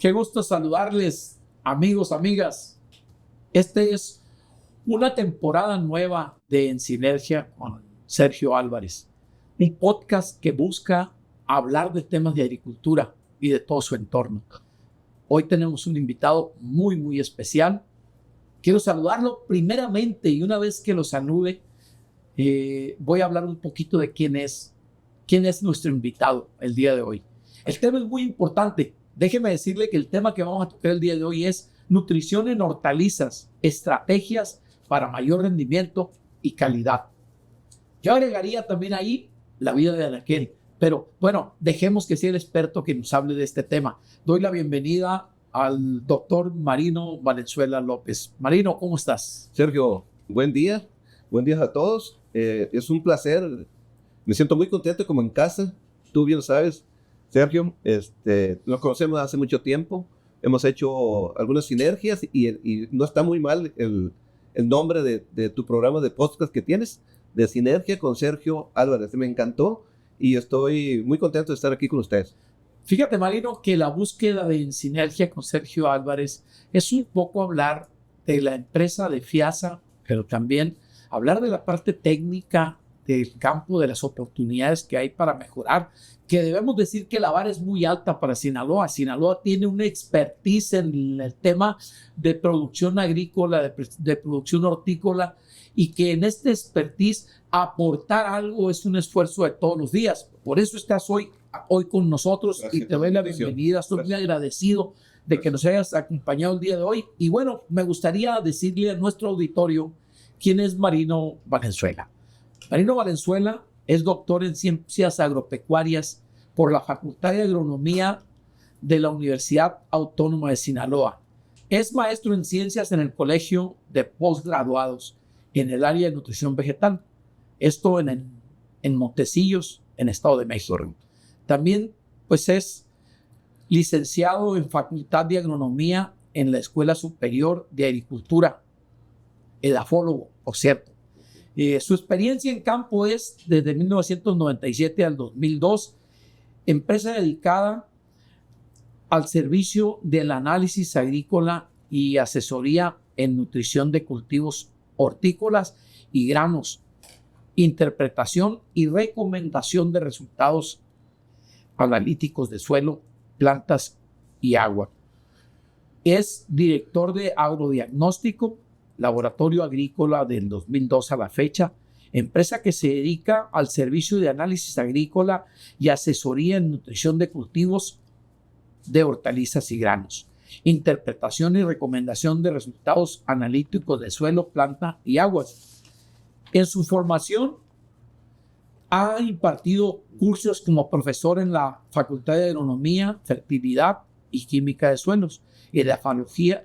Qué gusto saludarles, amigos, amigas. Este es una temporada nueva de En Sinergia con Sergio Álvarez, un podcast que busca hablar de temas de agricultura y de todo su entorno. Hoy tenemos un invitado muy especial. Quiero saludarlo primeramente y una vez que lo salude, voy a hablar un poquito de quién es nuestro invitado el día de hoy. El tema es muy importante. Déjeme decirle que el tema que vamos a tocar el día de hoy es nutrición en hortalizas, estrategias para mayor rendimiento y calidad. Yo agregaría también ahí la vida de Anaquel, pero bueno, dejemos que sea el experto que nos hable de este tema. Doy la bienvenida al doctor Marino Valenzuela López. Marino, ¿cómo estás? Sergio, buen día a todos. Es un placer, me siento muy contento como en casa, tú bien lo sabes, Sergio. Nos conocemos hace mucho tiempo, hemos hecho algunas sinergias y no está muy mal el nombre de tu programa de podcast que tienes, de Sinergia con Sergio Álvarez. Me encantó y estoy muy contento de estar aquí con ustedes. Fíjate, Marino, que la búsqueda de Sinergia con Sergio Álvarez es un poco hablar de la empresa de FIASA, pero también hablar de la parte técnica del campo, de las oportunidades que hay para mejorar, que debemos decir que la vara es muy alta para Sinaloa. Sinaloa tiene una expertise en el tema de producción agrícola, de producción hortícola, y que en este expertise aportar algo es un esfuerzo de todos los días. Por eso estás hoy con nosotros. Gracias, y te doy la bienvenida. Estoy muy agradecido de que nos hayas acompañado el día de hoy. Y bueno, me gustaría decirle a nuestro auditorio quién es Marino Valenzuela. Marino Valenzuela es doctor en Ciencias Agropecuarias por la Facultad de Agronomía de la Universidad Autónoma de Sinaloa. Es maestro en Ciencias en el Colegio de Postgraduados en el área de nutrición vegetal. Esto en Montecillos, en Estado de México. También pues es licenciado en Facultad de Agronomía en la Escuela Superior de Agricultura, edafólogo, por cierto. Su experiencia en campo es desde 1997 al 2002, empresa dedicada al servicio del análisis agrícola y asesoría en nutrición de cultivos hortícolas y granos, interpretación y recomendación de resultados analíticos de suelo, plantas y agua. Es director de agrodiagnóstico, Laboratorio Agrícola del 2002 a la fecha, empresa que se dedica al servicio de análisis agrícola y asesoría en nutrición de cultivos de hortalizas y granos, interpretación y recomendación de resultados analíticos de suelo, planta y aguas. En su formación ha impartido cursos como profesor en la Facultad de Agronomía, Fertilidad y Química de Suelos, edafología,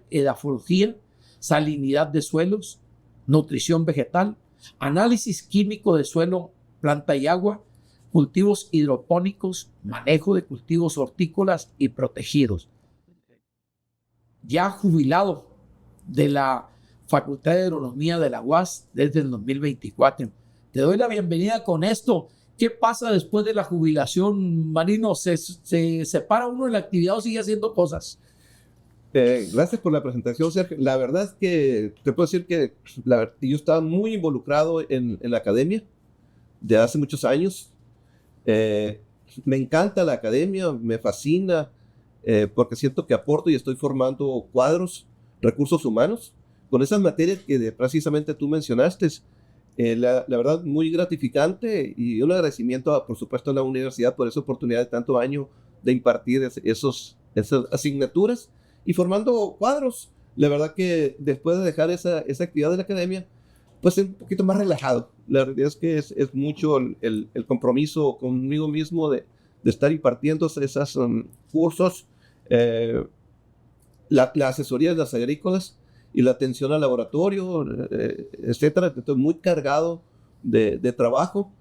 salinidad de suelos, nutrición vegetal, análisis químico de suelo, planta y agua, cultivos hidropónicos, manejo de cultivos hortícolas y protegidos. Ya jubilado de la Facultad de Agronomía de la UAS desde el 2024. Te doy la bienvenida con esto. ¿Qué pasa después de la jubilación, Marino? ¿Se separa uno de la actividad o sigue haciendo cosas? Gracias por la presentación, Sergio. La verdad es que te puedo decir que yo estaba muy involucrado en la academia de hace muchos años. Me encanta la academia, me fascina, porque siento que aporto y estoy formando cuadros, recursos humanos, con esas materias que precisamente tú mencionaste. La verdad, muy gratificante y un agradecimiento, por supuesto, a la universidad por esa oportunidad de tanto año de impartir esas asignaturas y formando cuadros. La verdad que después de dejar esa actividad de la academia, pues es un poquito más relajado. La realidad es que es mucho el compromiso conmigo mismo de estar impartiendo esos cursos, la asesoría de las agrícolas y la atención al laboratorio, etcétera. Estoy muy cargado de trabajo.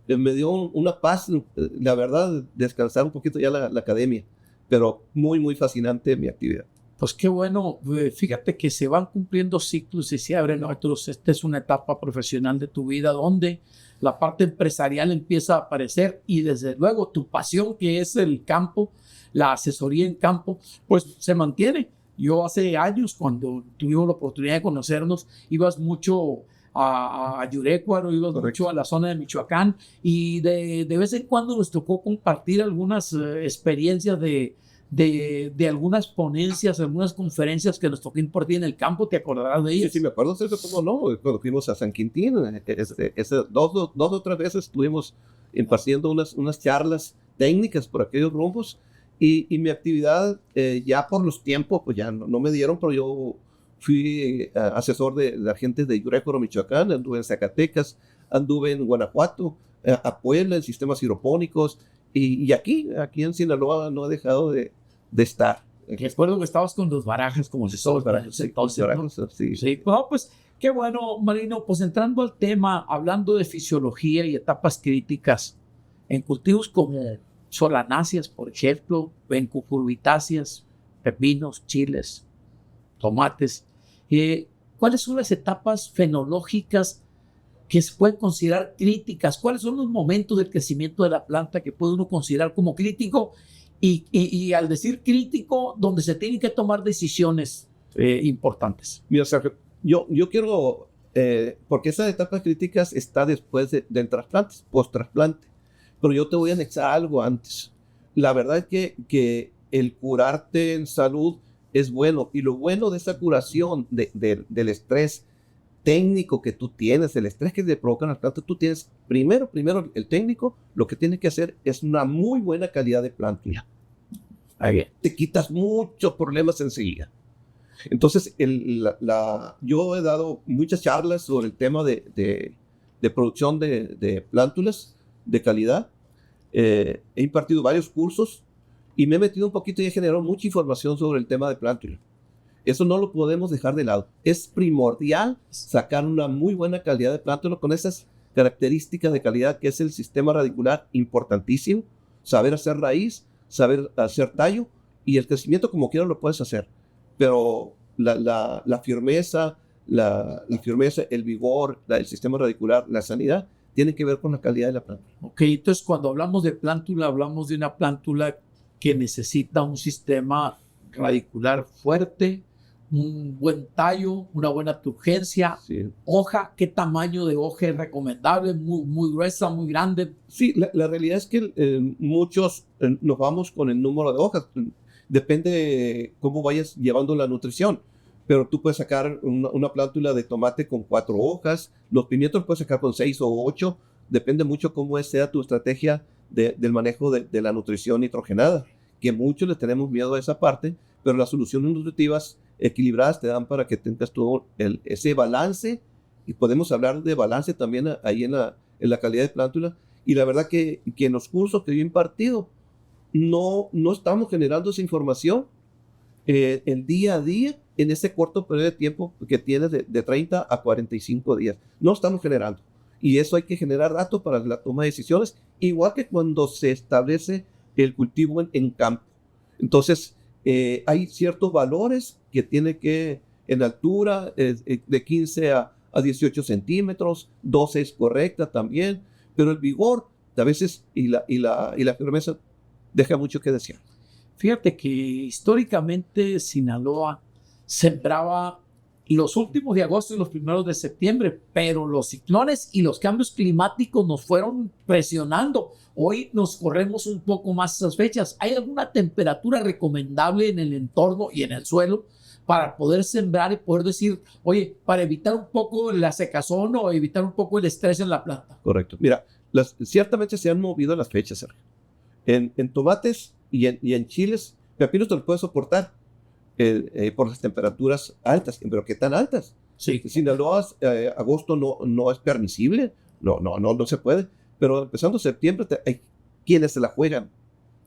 Me dio una paz, la verdad, descansar un poquito ya la academia, pero muy fascinante mi actividad. Pues qué bueno, fíjate que se van cumpliendo ciclos y se abren otros. Esta es una etapa profesional de tu vida donde la parte empresarial empieza a aparecer y desde luego tu pasión, que es el campo, la asesoría en campo, pues se mantiene. Yo hace años, cuando tuvimos la oportunidad de conocernos, ibas mucho a Yurecuaro, ibas mucho a la zona de Michoacán, y de vez en cuando nos tocó compartir algunas experiencias de algunas ponencias, algunas conferencias que nos tocó impartir en el campo. ¿Te acordarás de ellas? Sí, me acuerdo, ¿cómo no? Cuando fuimos a San Quintín, dos o tres veces estuvimos impartiendo unas charlas técnicas por aquellos rumbos, y mi actividad, ya por los tiempos, pues ya no me dieron, pero yo fui asesor de la gente de Yurecuaro, Michoacán, anduve en Zacatecas, anduve en Guanajuato, a Puebla, en sistemas hidropónicos, y aquí en Sinaloa no he dejado de estar. Recuerdo que estabas con los Barajas como asesor para entonces, ¿no? Sí. Sí, no, pues qué bueno, Marino. Pues entrando al tema, hablando de fisiología y etapas críticas, en cultivos como solanáceas, por ejemplo, en cucurbitáceas, pepinos, chiles, tomates, ¿cuáles son las etapas fenológicas que se pueden considerar críticas? ¿Cuáles son los momentos del crecimiento de la planta que puede uno considerar como crítico? Y al decir crítico, donde se tienen que tomar decisiones importantes. Mira, Sergio, yo quiero, porque esas etapas críticas está después del trasplante, post-trasplante, pero yo te voy a anexar algo antes. La verdad es que el curarte en salud es bueno, y lo bueno de esa curación del estrés técnico que tú tienes, el estrés que te provocan las plantas, tú tienes primero el técnico, lo que tiene que hacer es una muy buena calidad de plántula. Te quitas muchos problemas enseguida. Entonces, yo he dado muchas charlas sobre el tema de producción de plántulas de calidad. He impartido varios cursos y me he metido un poquito y he generado mucha información sobre el tema de plántula. Eso no lo podemos dejar de lado. Es primordial sacar una muy buena calidad de plántula con esas características de calidad, que es el sistema radicular importantísimo, saber hacer raíz, saber hacer tallo, y el crecimiento como quiera lo puedes hacer. Pero la firmeza, el vigor, el sistema radicular, la sanidad, tienen que ver con la calidad de la planta. Ok, entonces cuando hablamos de plántula, hablamos de una plántula que necesita un sistema radicular fuerte, un buen tallo, una buena turgencia, sí. Hoja, ¿qué tamaño de hoja es recomendable? Muy gruesa, muy grande. Sí, la realidad es que muchos nos vamos con el número de hojas. Depende de cómo vayas llevando la nutrición. Pero tú puedes sacar una plántula de tomate con 4 hojas, los pimientos puedes sacar con 6 o 8, depende mucho cómo sea tu estrategia del manejo de la nutrición nitrogenada, que muchos le tenemos miedo a esa parte, pero las soluciones nutritivas equilibradas te dan para que tengas todo ese balance, y podemos hablar de balance también ahí en la calidad de plántula. Y la verdad que en los cursos que yo he impartido no estamos generando esa información el día a día en ese corto periodo de tiempo que tienes de 30 a 45 días. No estamos generando. Y eso hay que generar datos para la toma de decisiones, igual que cuando se establece el cultivo en campo. Entonces, hay ciertos valores que tiene que, en altura, de 15 a 18 centímetros, 12 es correcta también, pero el vigor a veces y la firmeza deja mucho que desear. Fíjate que históricamente Sinaloa sembraba los últimos de agosto y los primeros de septiembre, pero los ciclones y los cambios climáticos nos fueron presionando. Hoy nos corremos un poco más esas fechas. ¿Hay alguna temperatura recomendable en el entorno y en el suelo para poder sembrar y poder decir, oye, para evitar un poco la secazón o evitar un poco el estrés en la planta? Correcto. Mira, ciertamente se han movido las fechas, Sergio. En tomates y en chiles, pepinos te los puedes soportar por las temperaturas altas. ¿Pero qué tan altas? Sí. Sinaloa, agosto no es permisible, no se puede. Pero empezando septiembre, hay quienes se la juegan.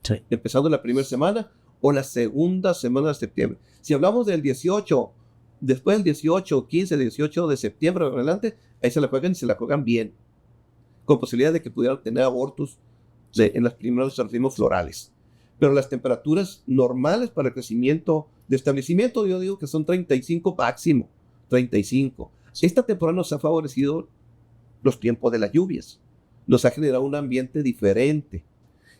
Sí. Empezando la primera semana o la segunda semana de septiembre. Si hablamos del 18, después del 18, 15, 18 de septiembre en adelante, ahí se la juegan y se la juegan bien, con posibilidad de que pudieran tener abortos en los primeros racimos florales. Pero las temperaturas normales para el crecimiento de establecimiento, yo digo que son 35 máximo, 35. Esta temporada nos ha favorecido los tiempos de las lluvias, nos ha generado un ambiente diferente,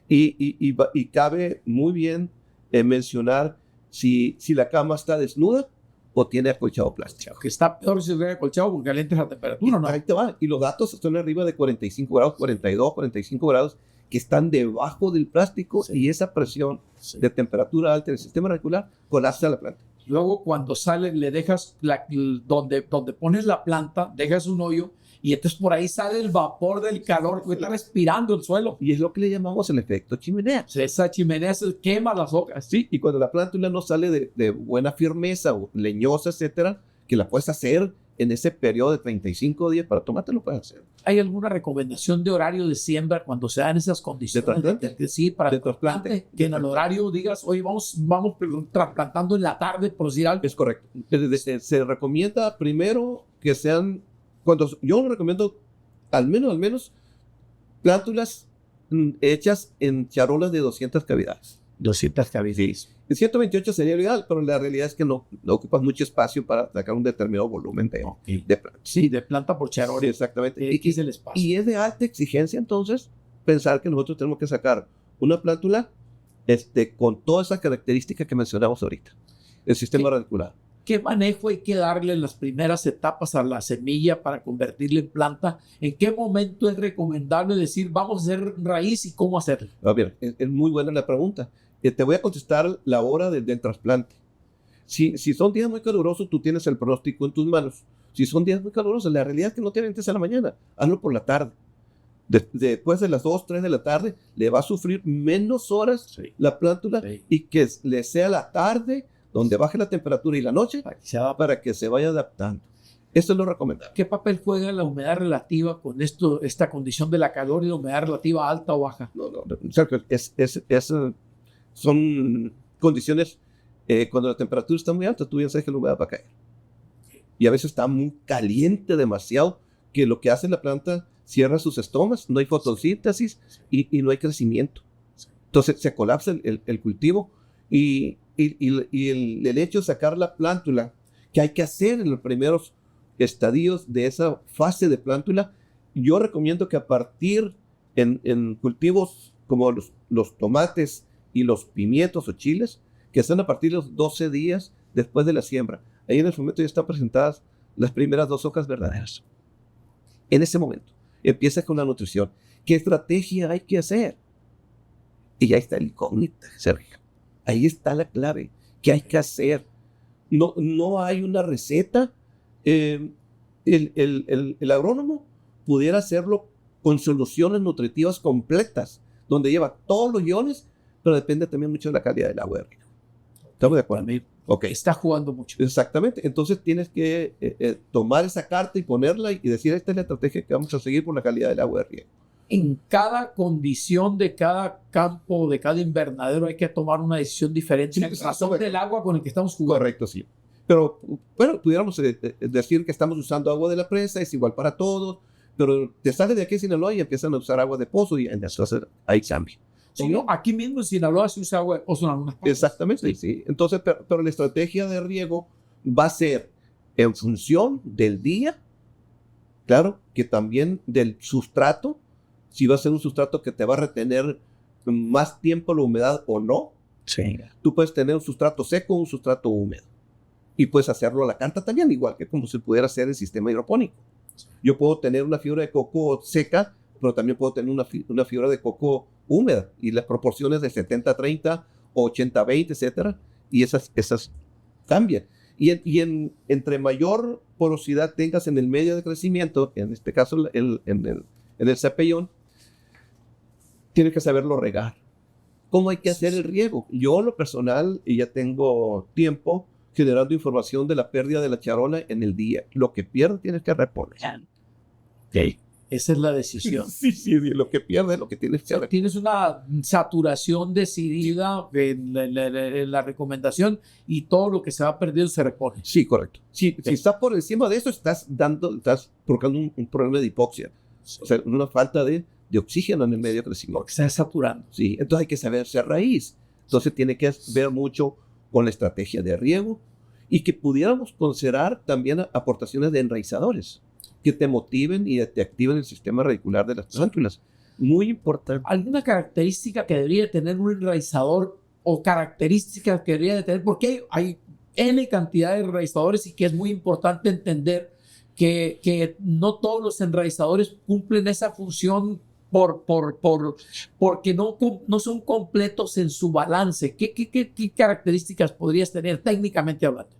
y cabe muy bien mencionar si la cama está desnuda o tiene acolchado plástico. Que está peor si tiene acolchado porque caliente la temperatura, ¿no? Ahí te va. Y los datos están arriba de 45 grados, 42, 45 grados, que están debajo del plástico, Sí. y esa presión Sí. de temperatura alta en el sistema radicular colapsa la planta. Luego cuando sale le dejas donde pones la planta, dejas un hoyo y entonces por ahí sale el vapor del calor que está respirando el suelo. Y es lo que le llamamos el efecto chimenea. O sea, esa chimenea se quema las hojas. Sí, y cuando la plántula no sale de buena firmeza o leñosa, etcétera, que la puedes hacer en ese periodo de 35 días para tomate, lo puedes hacer. ¿Hay alguna recomendación de horario de siembra cuando se dan esas condiciones? ¿De trasplante? Sí, para De el trasplante. trasplante. Que en el horario digas, oye, vamos trasplantando en la tarde, por decir algo. Es correcto. Se recomienda primero que sean, yo recomiendo al menos plántulas hechas en charolas de 200 cavidades. 200 cavidades. En 128 sería lo ideal, pero la realidad es que no ocupas mucho espacio para sacar un determinado volumen de planta. Sí, de planta por charola. Sí, exactamente. Aquí es el espacio. Y es de alta exigencia, entonces, pensar que nosotros tenemos que sacar una plántula con todas esas características que mencionamos ahorita. El sistema radicular. ¿Qué manejo hay que darle en las primeras etapas a la semilla para convertirla en planta? ¿En qué momento es recomendable decir, vamos a hacer raíz y cómo hacerlo? A ver, es muy buena la pregunta. Te voy a contestar la hora del trasplante. Si son días muy calurosos, tú tienes el pronóstico en tus manos. Si son días muy calurosos, la realidad es que no tienen antes a la mañana. Hazlo por la tarde. Después de las 2, 3 de la tarde, le va a sufrir menos horas Sí. la plántula, Sí. y que le sea la tarde donde baje la temperatura y la noche para que se vaya adaptando. Esto es lo recomendable. ¿Qué papel juega la humedad relativa con esta condición de la calor y la humedad relativa alta o baja? No, Sergio, son condiciones, cuando la temperatura está muy alta, tú ya sabes que la humedad va a caer. Y a veces está muy caliente demasiado, que lo que hace la planta, cierra sus estomas, no hay fotosíntesis y no hay crecimiento. Entonces se colapsa el cultivo, y el hecho de sacar la plántula, que hay que hacer en los primeros estadios de esa fase de plántula, yo recomiendo que a partir en cultivos como los tomates y los pimientos o chiles, que están a partir de los 12 días después de la siembra. Ahí en el momento ya están presentadas las primeras 2 hojas verdaderas. En ese momento empieza con la nutrición. ¿Qué estrategia hay que hacer? Y ahí está el incógnita, Sergio. Ahí está la clave. ¿Qué hay que hacer? No hay una receta. El agrónomo pudiera hacerlo con soluciones nutritivas completas, donde lleva todos los iones, pero depende también mucho de la calidad del agua. ¿Estamos de acuerdo? Okay. Está jugando mucho. Exactamente. Entonces tienes que tomar esa carta y ponerla y decir, esta es la estrategia que vamos a seguir por la calidad del agua de riego. En cada condición de cada campo, de cada invernadero, hay que tomar una decisión diferente. En razón del agua con el que estamos jugando. Correcto, sí. Pero, bueno, pudiéramos decir que estamos usando agua de la presa, es igual para todos, pero te sales de aquí en Sinaloa y empiezan a usar agua de pozo, y entonces hay cambio. Sí, ¿no? Aquí mismo en Sinaloa se usa agua de pozo en algunas partes. Exactamente, sí. Entonces, pero la estrategia de riego va a ser en función del día, claro, que también del sustrato, si va a ser un sustrato que te va a retener más tiempo la humedad o no. Sí. Tú puedes tener un sustrato seco o un sustrato húmedo. Y puedes hacerlo a la carta también, igual que como se pudiera hacer el sistema hidropónico. Yo puedo tener una fibra de coco seca, pero también puedo tener una fibra de coco húmeda, y las proporciones de 70-30 o 80-20, etcétera, y esas cambian. Y entre mayor porosidad tengas en el medio de crecimiento, en este caso en el cepellón, tienes que saberlo regar. ¿Cómo hay que hacer el riego? Yo, en lo personal, y ya tengo tiempo generando información de la pérdida de la charola en el día. Lo que pierde tienes que reponer. Okay. Esa es la decisión. Sí, lo que pierde es lo que tienes que reponer. Tienes una saturación decidida en la recomendación, y todo lo que se va perdiendo se repone. Sí, correcto. Si estás por encima de eso, estás provocando un problema de hipoxia. Sí. O sea, una falta de oxígeno en el medio de crecimiento. Porque está saturando. Sí, entonces hay que saber ser raíz. Entonces tiene que ver mucho con la estrategia de riego, y que pudiéramos considerar también aportaciones de enraizadores que te motiven y te activen el sistema radicular de las plántulas. Muy importante. ¿Alguna característica que debería tener un enraizador o características que debería de tener? Porque hay N cantidad de enraizadores y que es muy importante entender que no todos los enraizadores cumplen esa función porque no son completos en su balance. ¿Qué características podrías tener técnicamente hablando?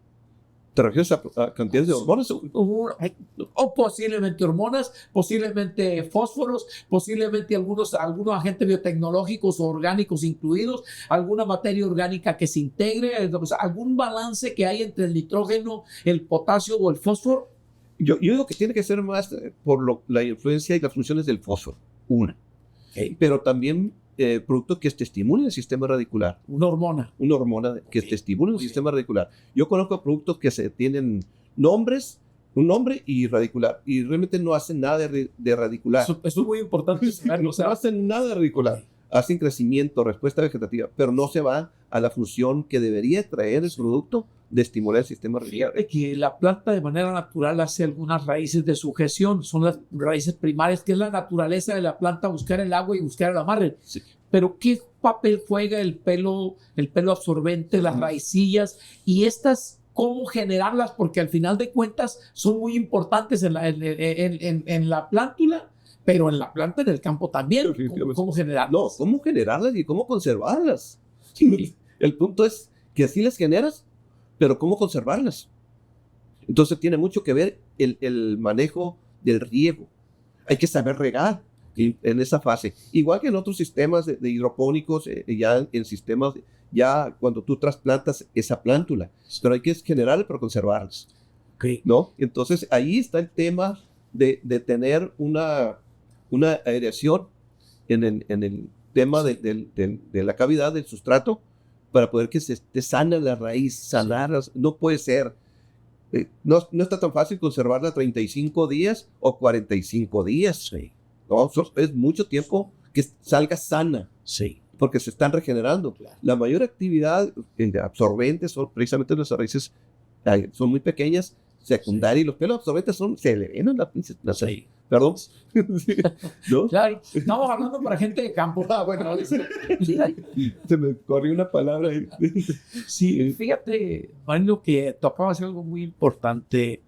¿Te refieres a cantidades de hormonas? O posiblemente hormonas, posiblemente fósforos, posiblemente algunos agentes biotecnológicos o orgánicos incluidos, alguna materia orgánica que se integre, o sea, algún balance que hay entre el nitrógeno, el potasio o el fósforo. Yo digo que tiene que ser más por la influencia y las funciones del fósforo, una. Okay. Pero también productos que te estimulen el sistema radicular. Una hormona. Una hormona que te estimule el sistema radicular. Yo conozco productos que tienen un nombre y radicular, y realmente no hacen nada de radicular. Eso es muy importante saberlo. No hacen nada de radicular. Hacen crecimiento, respuesta vegetativa, pero no se va a la función que debería traer el producto de estimular el sistema radicular. Fíjate que la planta de manera natural hace algunas raíces de sujeción, son las raíces primarias, que es la naturaleza de la planta, buscar el agua y buscar el amarre. Sí. Pero ¿qué papel juega el pelo absorbente, las raicillas y estas? ¿Cómo generarlas? Porque al final de cuentas son muy importantes en la plántula, pero en la planta, en el campo también. ¿Cómo generarlas? No, ¿cómo generarlas y cómo conservarlas? El punto es que así las generas, pero ¿cómo conservarlas? Entonces tiene mucho que ver el manejo del riego. Hay que saber regar en esa fase. Igual que en otros sistemas de hidropónicos, ya en sistemas, ya cuando tú trasplantas esa plántula. Pero hay que generarlas para conservarlas. Okay. ¿No? Entonces ahí está el tema de tener una aireación en el tema de la cavidad del sustrato, para poder que se esté sana la raíz, sanarlas. No puede ser. No está tan fácil conservarla 35 días o 45 días. Sí. No, es mucho tiempo que salga sana. Sí. Porque se están regenerando. Claro. La mayor actividad absorbente son precisamente las raíces, son muy pequeñas, secundarias, y los pelos absorbentes se le ven la sí. Perdón. ¿No? Claro, estamos hablando para gente de campo. Bueno, se me corrió una palabra ahí. Sí, fíjate, Marino, que tocabas algo muy importante.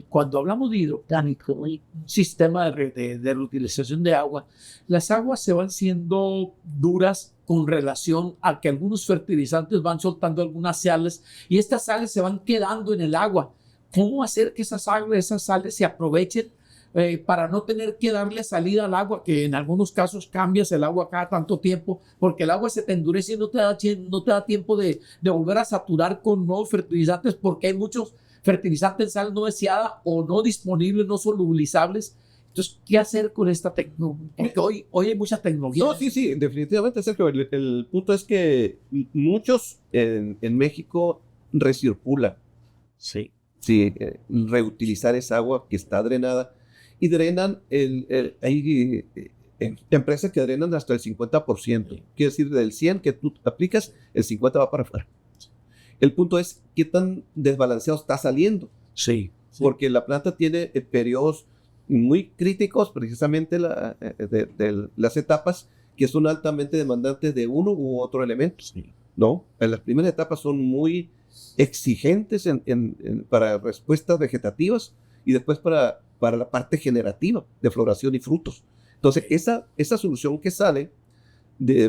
Cuando hablamos de hidroponía, un sistema de reutilización de agua, las aguas se van siendo duras con relación a que algunos fertilizantes van soltando algunas sales y estas sales se van quedando en el agua. ¿Cómo hacer que esas sales se aprovechen para no tener que darle salida al agua? Que en algunos casos cambias el agua cada tanto tiempo porque el agua se te endurece y no te da tiempo de volver a saturar con nuevos fertilizantes, porque hay muchos fertilizantes en sal no deseada o no disponibles, no solubilizables. Entonces, ¿qué hacer con esta tecnología? Porque hoy hay mucha tecnología. No, sí, definitivamente, Sergio. El punto es que muchos en México recirculan. Sí. Sí, reutilizar esa agua que está drenada. Y drenan, hay empresas que drenan hasta el 50%. Sí. Quiere decir, del 100 que tú aplicas, el 50 va para afuera. El punto es qué tan desbalanceado está saliendo. Sí. Porque la planta tiene periodos muy críticos, precisamente de las etapas que son altamente demandantes de uno u otro elemento. Sí. ¿No? En las primeras etapas son muy exigentes para respuestas vegetativas y después para la parte generativa de floración y frutos. Entonces, esa solución que sale,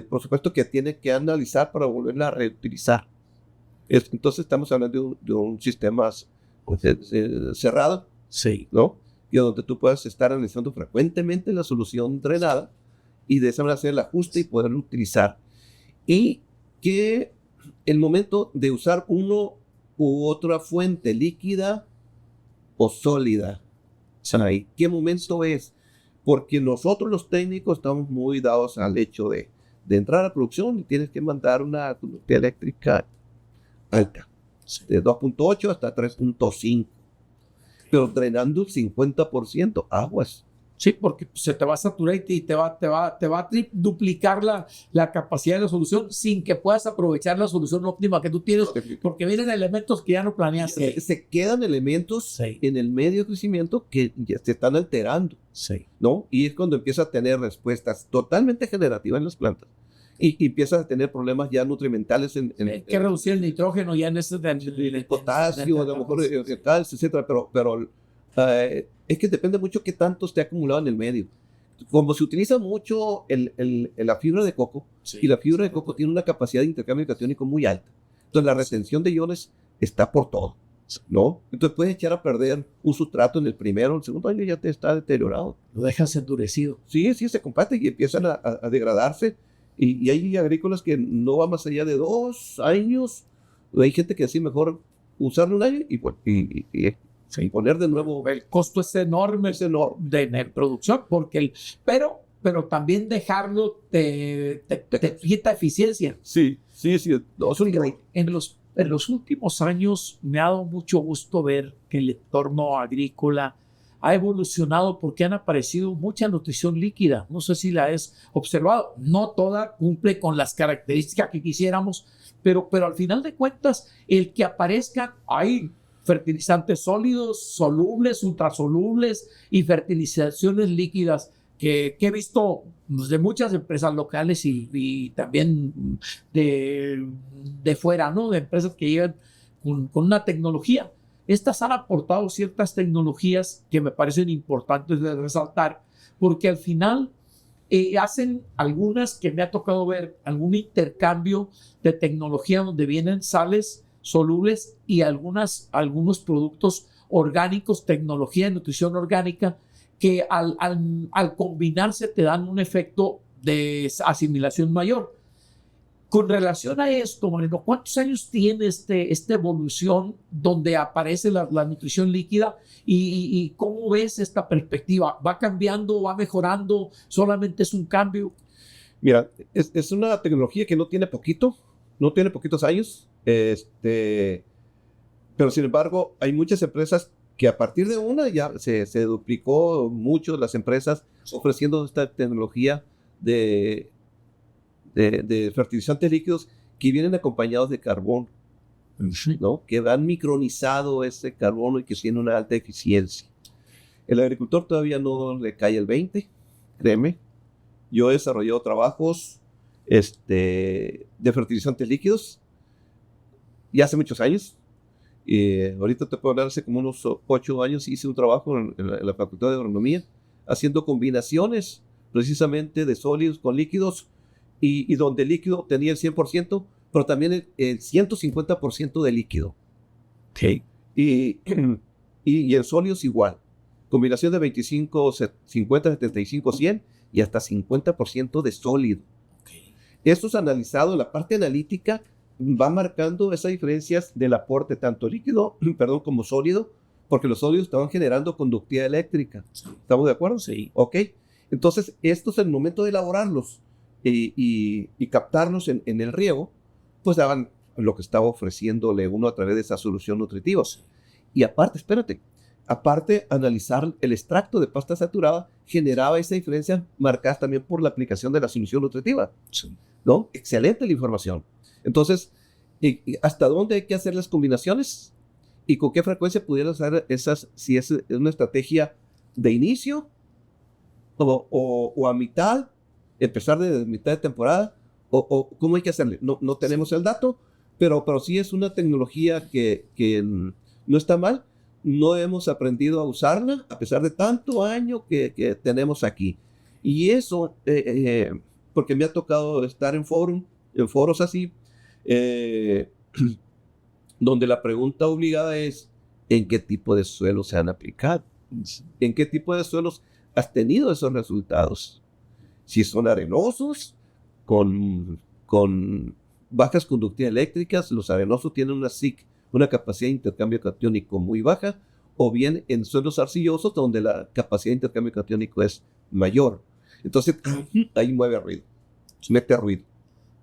por supuesto que tiene que analizar para volverla a reutilizar. Entonces, estamos hablando de un sistema cerrado, sí, ¿no? Y donde tú puedas estar analizando frecuentemente la solución drenada y de esa manera hacer el ajuste y poderlo utilizar. Y que el momento de usar uno u otra fuente líquida o sólida, ¿sabes? ¿Qué momento es? Porque nosotros los técnicos estamos muy dados al hecho de entrar a producción y tienes que mandar una conductividad eléctrica alta, sí, de 2.8 hasta 3.5, pero drenando el 50% aguas. Sí, porque se te va a saturar y te va a duplicar la capacidad de la solución sin que puedas aprovechar la solución óptima que tú tienes, porque vienen elementos que ya no planeaste. Se quedan elementos, sí, en el medio de crecimiento que ya se están alterando, sí, ¿no? Y es cuando empieza a tener respuestas totalmente generativas en las plantas, y empiezas a tener problemas ya nutrimentales Hay que reducir el nitrógeno ya en ese el potasio, a lo mejor el calcio, etcétera, pero es que depende mucho qué tanto esté acumulado en el medio. Como se utiliza mucho la fibra de coco, y la fibra de coco tiene una capacidad de intercambio catiónico muy alta, entonces la retención de iones está por todo, ¿no? Entonces puedes echar a perder un sustrato en el primero, en el segundo año ya te está deteriorado. Lo dejas endurecido. Sí, se compacta y empiezan a degradarse. Y hay agrícolas que no van más allá de 2 años. Hay gente que así mejor usarlo un año y poner de nuevo. El costo es enorme de producción, porque pero también dejarlo te quita eficiencia. Sí. No, En los últimos años me ha dado mucho gusto ver que el entorno agrícola ha evolucionado porque han aparecido mucha nutrición líquida. No sé si la has observado. No toda cumple con las características que quisiéramos, pero al final de cuentas, el que aparezcan, hay fertilizantes sólidos, solubles, ultrasolubles y fertilizaciones líquidas que he visto de muchas empresas locales y también de fuera, ¿no? De empresas que llegan con una tecnología. Estas han aportado ciertas tecnologías que me parecen importantes de resaltar, porque al final hacen algunas que me ha tocado ver, algún intercambio de tecnología donde vienen sales solubles y algunos productos orgánicos, tecnología de nutrición orgánica, que al combinarse te dan un efecto de asimilación mayor. Con relación a esto, Moreno, ¿cuántos años tiene esta evolución donde aparece la nutrición líquida y cómo ves esta perspectiva? ¿Va cambiando, va mejorando? ¿Solamente es un cambio? Mira, es una tecnología que no tiene poquitos años, pero sin embargo hay muchas empresas que a partir de una ya se duplicó mucho las empresas ofreciendo esta tecnología de fertilizantes líquidos que vienen acompañados de carbón, ¿no? Que han micronizado ese carbono y que tiene una alta eficiencia. El agricultor todavía no le cae el 20, créeme. Yo he desarrollado trabajos de fertilizantes líquidos ya hace muchos años. Ahorita te puedo hablar, hace como unos 8 años hice un trabajo en la Facultad de Agronomía haciendo combinaciones precisamente de sólidos con líquidos y donde el líquido tenía el 100%, pero también el 150% de líquido. Okay. Y en sólidos igual. Combinación de 25, 50, 75, 100 y hasta 50% de sólido. Okay. Esto es analizado, la parte analítica va marcando esas diferencias del aporte tanto líquido, como sólido, porque los sólidos estaban generando conductividad eléctrica. ¿Estamos de acuerdo? Sí. Ok. Entonces, esto es el momento de elaborarlos y captarlos en el riego, pues daban lo que estaba ofreciéndole uno a través de esa solución nutritiva. Y aparte, analizar el extracto de pasta saturada generaba esa diferencia marcada también por la aplicación de la solución nutritiva. Sí. ¿No? Excelente la información. Entonces, ¿hasta dónde hay que hacer las combinaciones? ¿Y con qué frecuencia pudieran hacer esas, si es una estrategia de inicio o a mitad, empezar de mitad de temporada? ¿O cómo hay que hacerle? No tenemos el dato, pero sí es una tecnología que no está mal. No hemos aprendido a usarla a pesar de tanto año que tenemos aquí. Y eso, porque me ha tocado estar en foros así, donde la pregunta obligada es ¿en qué tipo de suelos se han aplicado? ¿En qué tipo de suelos has tenido esos resultados? Si son arenosos, con bajas conductividades eléctricas, los arenosos tienen una SIC, una capacidad de intercambio catiónico muy baja, o bien en suelos arcillosos donde la capacidad de intercambio catiónico es mayor. Entonces, ahí mete ruido,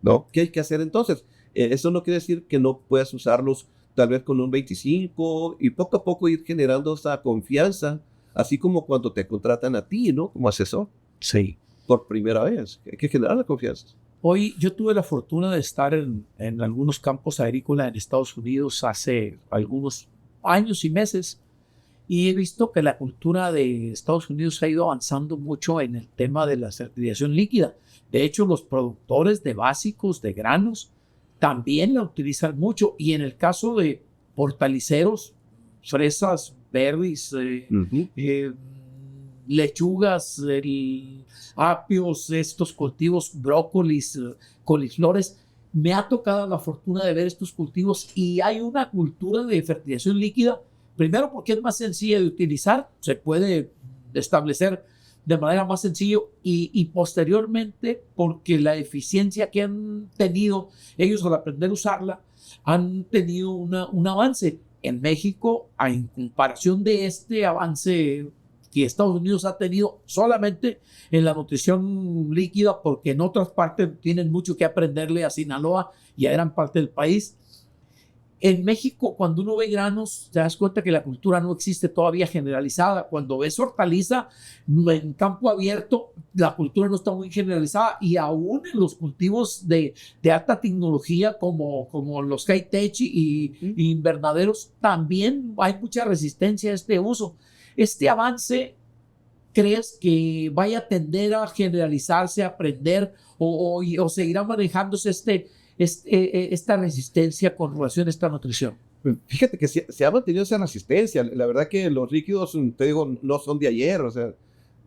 ¿no? ¿Qué hay que hacer entonces? Eso no quiere decir que no puedas usarlos tal vez con un 25 y poco a poco ir generando esa confianza, así como cuando te contratan a ti, ¿no? Como asesor. Sí. Por primera vez. Hay que generar la confianza. Hoy yo tuve la fortuna de estar en algunos campos agrícolas en Estados Unidos hace algunos años y meses Y he visto que la cultura de Estados Unidos ha ido avanzando mucho en el tema de la fertilización líquida. De hecho, los productores de básicos, de granos, también la utilizan mucho. Y en el caso de hortaliceros, fresas, berries, lechugas, apios, estos cultivos, brócolis, coliflores, me ha tocado la fortuna de ver estos cultivos y hay una cultura de fertilización líquida. Primero porque es más sencilla de utilizar, se puede establecer de manera más sencilla y posteriormente porque la eficiencia que han tenido ellos al aprender a usarla han tenido un avance. En México, en comparación de este avance que Estados Unidos ha tenido solamente en la nutrición líquida, porque en otras partes tienen mucho que aprenderle a Sinaloa y a gran parte del país. En México, cuando uno ve granos, te das cuenta que la cultura no existe todavía generalizada. Cuando ves hortaliza en campo abierto, la cultura no está muy generalizada y aún en los cultivos de alta tecnología como los high-tech y invernaderos, también hay mucha resistencia a este uso. Este avance, ¿crees que vaya a tender a generalizarse, a aprender o seguirá manejándose esta resistencia con relación a esta nutrición? Fíjate que se ha mantenido esa resistencia. La verdad que los líquidos, te digo, no son de ayer, o sea,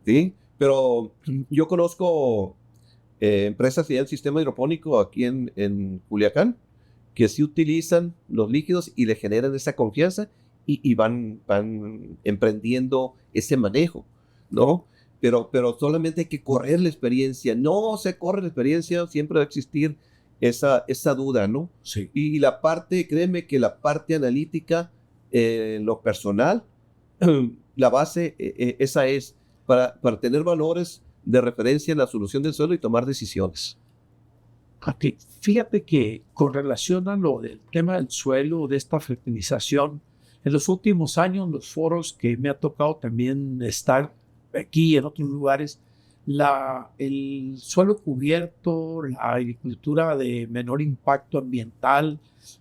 ¿sí? Pero yo conozco empresas que ya el sistema hidropónico aquí en Culiacán, que sí utilizan los líquidos y le generan esa confianza y van emprendiendo ese manejo, ¿no? Pero solamente hay que correr la experiencia. No se corre la experiencia, siempre va a existir esa duda, ¿no? Sí. Y la parte, créeme que la parte analítica, lo personal, la base, esa es para tener valores de referencia en la solución del suelo y tomar decisiones. Okay. Fíjate que con relación a lo del tema del suelo, de esta fertilización, en los últimos años, los foros que me ha tocado también estar aquí y en otros lugares, el suelo cubierto, la agricultura de menor impacto ambiental,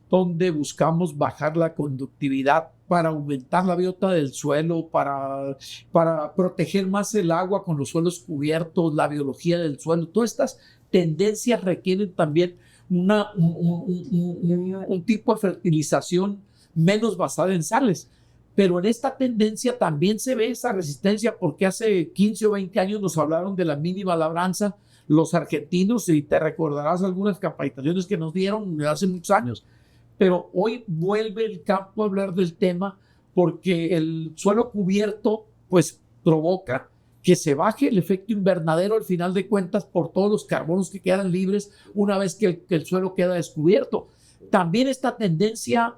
donde buscamos bajar la conductividad para aumentar la biota del suelo, para proteger más el agua con los suelos cubiertos, la biología del suelo. Todas estas tendencias requieren también un tipo de fertilización menos basada en sales. Pero en esta tendencia también se ve esa resistencia porque hace 15 o 20 años nos hablaron de la mínima labranza los argentinos y te recordarás algunas capacitaciones que nos dieron hace muchos años. Pero hoy vuelve el campo a hablar del tema porque el suelo cubierto pues provoca que se baje el efecto invernadero al final de cuentas por todos los carbonos que quedan libres una vez que el suelo queda descubierto. También esta tendencia,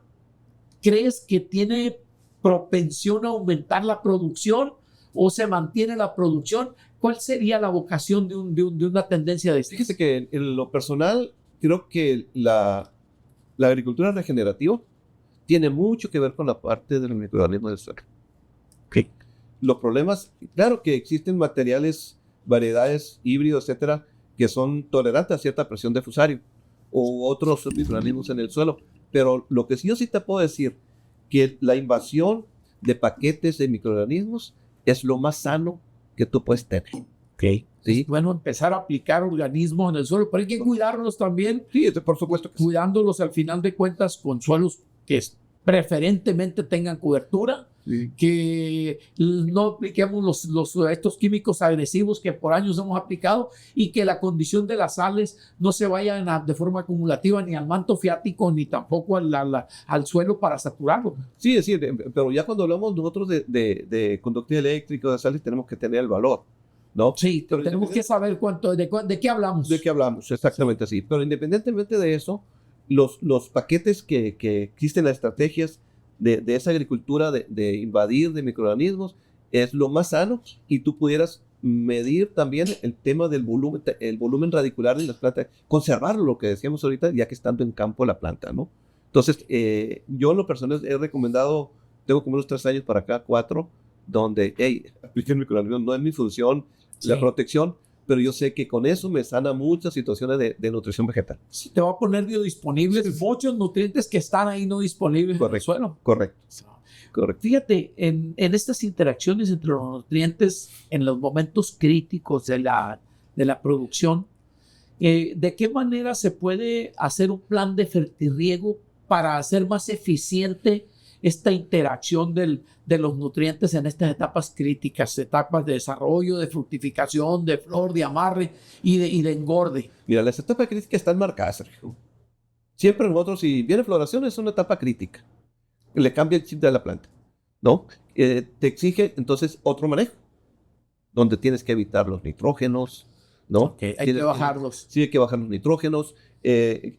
¿crees que tiene propensión a aumentar la producción o se mantiene la producción? ¿Cuál sería la vocación de una tendencia de esta? Fíjese que en lo personal creo que la agricultura regenerativa tiene mucho que ver con la parte del microorganismo del suelo. Okay. Los problemas, claro que existen materiales, variedades, híbridos, etcétera, que son tolerantes a cierta presión de fusario u otros microorganismos en el suelo, pero lo que yo sí te puedo decir que la invasión de paquetes de microorganismos es lo más sano que tú puedes tener. Okay. ¿Sí? Bueno, empezar a aplicar organismos en el suelo, pero hay que cuidarlos también. Sí, por supuesto. Cuidándolos al final de cuentas con suelos que preferentemente tengan cobertura, sí, que no apliquemos estos químicos agresivos que por años hemos aplicado y que la condición de las sales no se vayan de forma acumulativa ni al manto freático ni tampoco al suelo para saturarlo. Sí, es decir, pero ya cuando hablamos nosotros de conductividad eléctrica, de sales, tenemos que tener el valor, ¿no? Sí, pero tenemos que saber de qué hablamos. De qué hablamos, exactamente así. Pero independientemente de eso, los paquetes que existen, las estrategias de esa agricultura de invadir de microorganismos es lo más sano, y tú pudieras medir también el tema del volumen, el volumen radicular de las plantas, conservarlo, lo que decíamos ahorita, ya que estando en campo la planta, ¿no? Entonces, yo en lo personal he recomendado, tengo como unos 3 años para acá, 4, donde, apliquen microorganismos, no es mi función, sí, la protección, pero yo sé que con eso me sana muchas situaciones de nutrición vegetal. Sí, te va a poner biodisponibles, sí, muchos nutrientes que están ahí no disponibles. Correcto, en el suelo. Correcto. Correcto. Fíjate, en estas interacciones entre los nutrientes, en los momentos críticos de la producción, ¿de qué manera se puede hacer un plan de fertirriego para hacer más eficiente esta interacción de los nutrientes en estas etapas críticas, etapas de desarrollo, de fructificación, de flor, de amarre y de engorde? Mira, las etapas críticas están marcadas, Sergio. Siempre nosotros, si viene floración, es una etapa crítica. Le cambia el chip de la planta, ¿no? Te exige entonces otro manejo, donde tienes que evitar los nitrógenos, ¿no? Okay, hay que bajarlos. Sí, hay que bajar los nitrógenos,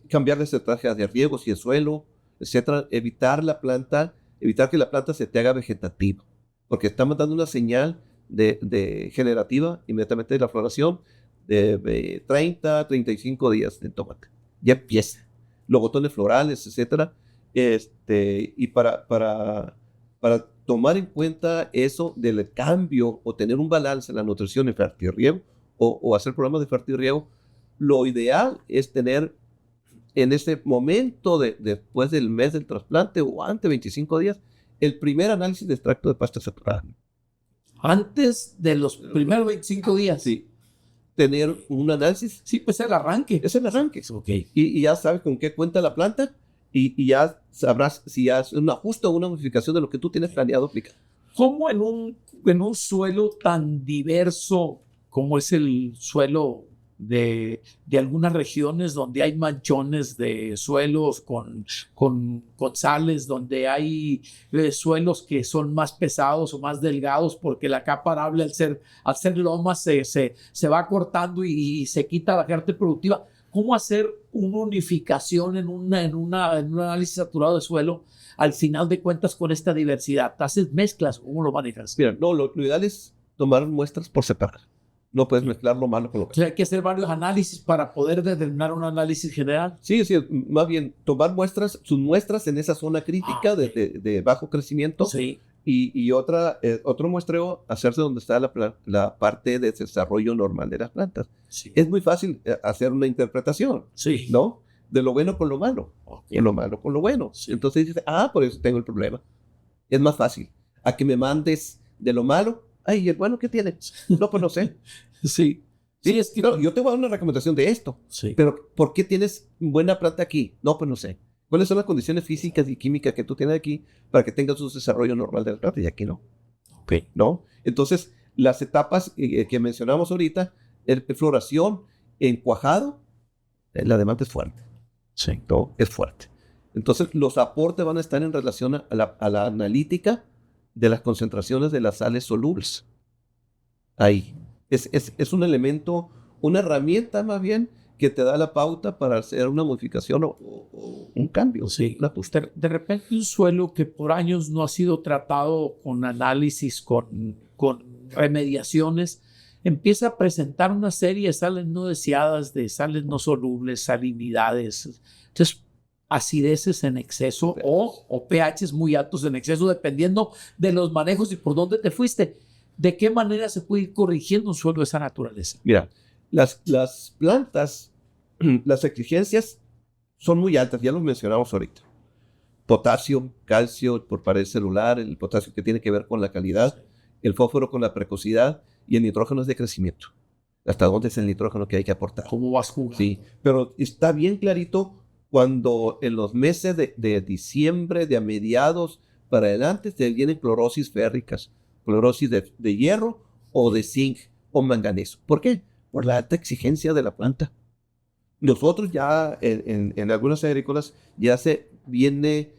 cambiar de estrategia de riego si es suelo, etcétera. Evitar que la planta se te haga vegetativa, porque está mandando una señal de generativa inmediatamente de la floración de 30 a 35 días de tomate. Ya empieza. Los botones florales, etcétera. Y para tomar en cuenta eso del cambio o tener un balance en la nutrición en fertirriego o hacer programas de fertirriego, lo ideal es tener en ese momento después del mes del trasplante o antes de 25 días el primer análisis de extracto de pasta saturada. Antes de los primeros 25 días. Sí. Tener un análisis. Sí, pues el arranque. Es el arranque. Okay. Y ya sabes con qué cuenta la planta y ya sabrás si haces un ajuste o una modificación de lo que tú tienes planeado aplicar. ¿Cómo en un suelo tan diverso como es el suelo de algunas regiones donde hay manchones de suelos con sales, donde hay suelos que son más pesados o más delgados porque la capa arable al ser loma se va cortando y se quita la parte productiva? ¿Cómo hacer una unificación en un análisis saturado de suelo al final de cuentas con esta diversidad? ¿Haces mezclas? ¿Cómo lo manejas? Mira, no, lo ideal es tomar muestras por separado. No puedes mezclar lo malo con lo bueno. O sea, hay que hacer varios análisis para poder determinar un análisis general. Sí, más bien tomar sus muestras en esa zona crítica de bajo crecimiento. Sí. Y otro muestreo hacerse donde está la parte de desarrollo normal de las plantas. Sí. Es muy fácil hacer una interpretación, sí. ¿no? De lo bueno con lo malo, okay. de lo malo con lo bueno. Sí. Entonces dices, por eso tengo el problema. Es más fácil a que me mandes de lo malo. Ay, ¿y el bueno qué tiene? No, pues no sé. Sí. Sí, es que yo te voy a dar una recomendación de esto. Sí. Pero ¿por qué tienes buena planta aquí? No, pues no sé. ¿Cuáles son las condiciones físicas y químicas que tú tienes aquí para que tengas un desarrollo normal de la planta? Y aquí no. Ok. ¿No? Entonces, las etapas que mencionamos ahorita, floración, encuajado, la demanda es fuerte. Sí. ¿No? Es fuerte. Entonces, los aportes van a estar en relación a la analítica de las concentraciones de las sales solubles. Ahí. Es un elemento, una herramienta más bien, que te da la pauta para hacer una modificación o un cambio. Sí. De repente un suelo que por años no ha sido tratado con análisis, con remediaciones, empieza a presentar una serie de sales no deseadas, de sales no solubles, salinidades. Entonces, acideces en exceso o pHs muy altos en exceso, dependiendo de los manejos y por dónde te fuiste. ¿De qué manera se puede ir corrigiendo un suelo de esa naturaleza? Mira, las plantas, las exigencias son muy altas, ya lo mencionamos ahorita. Potasio, calcio por pared celular, el potasio que tiene que ver con la calidad, el fósforo con la precocidad y el nitrógeno es de crecimiento. ¿Hasta dónde es el nitrógeno que hay que aportar? ¿Cómo vas jugando? Sí, pero está bien clarito cuando en los meses de diciembre, de a mediados para adelante, te vienen clorosis férricas, clorosis de hierro o de zinc o manganeso. ¿Por qué? Por la alta exigencia de la planta. Nosotros ya en algunas agrícolas ya se viene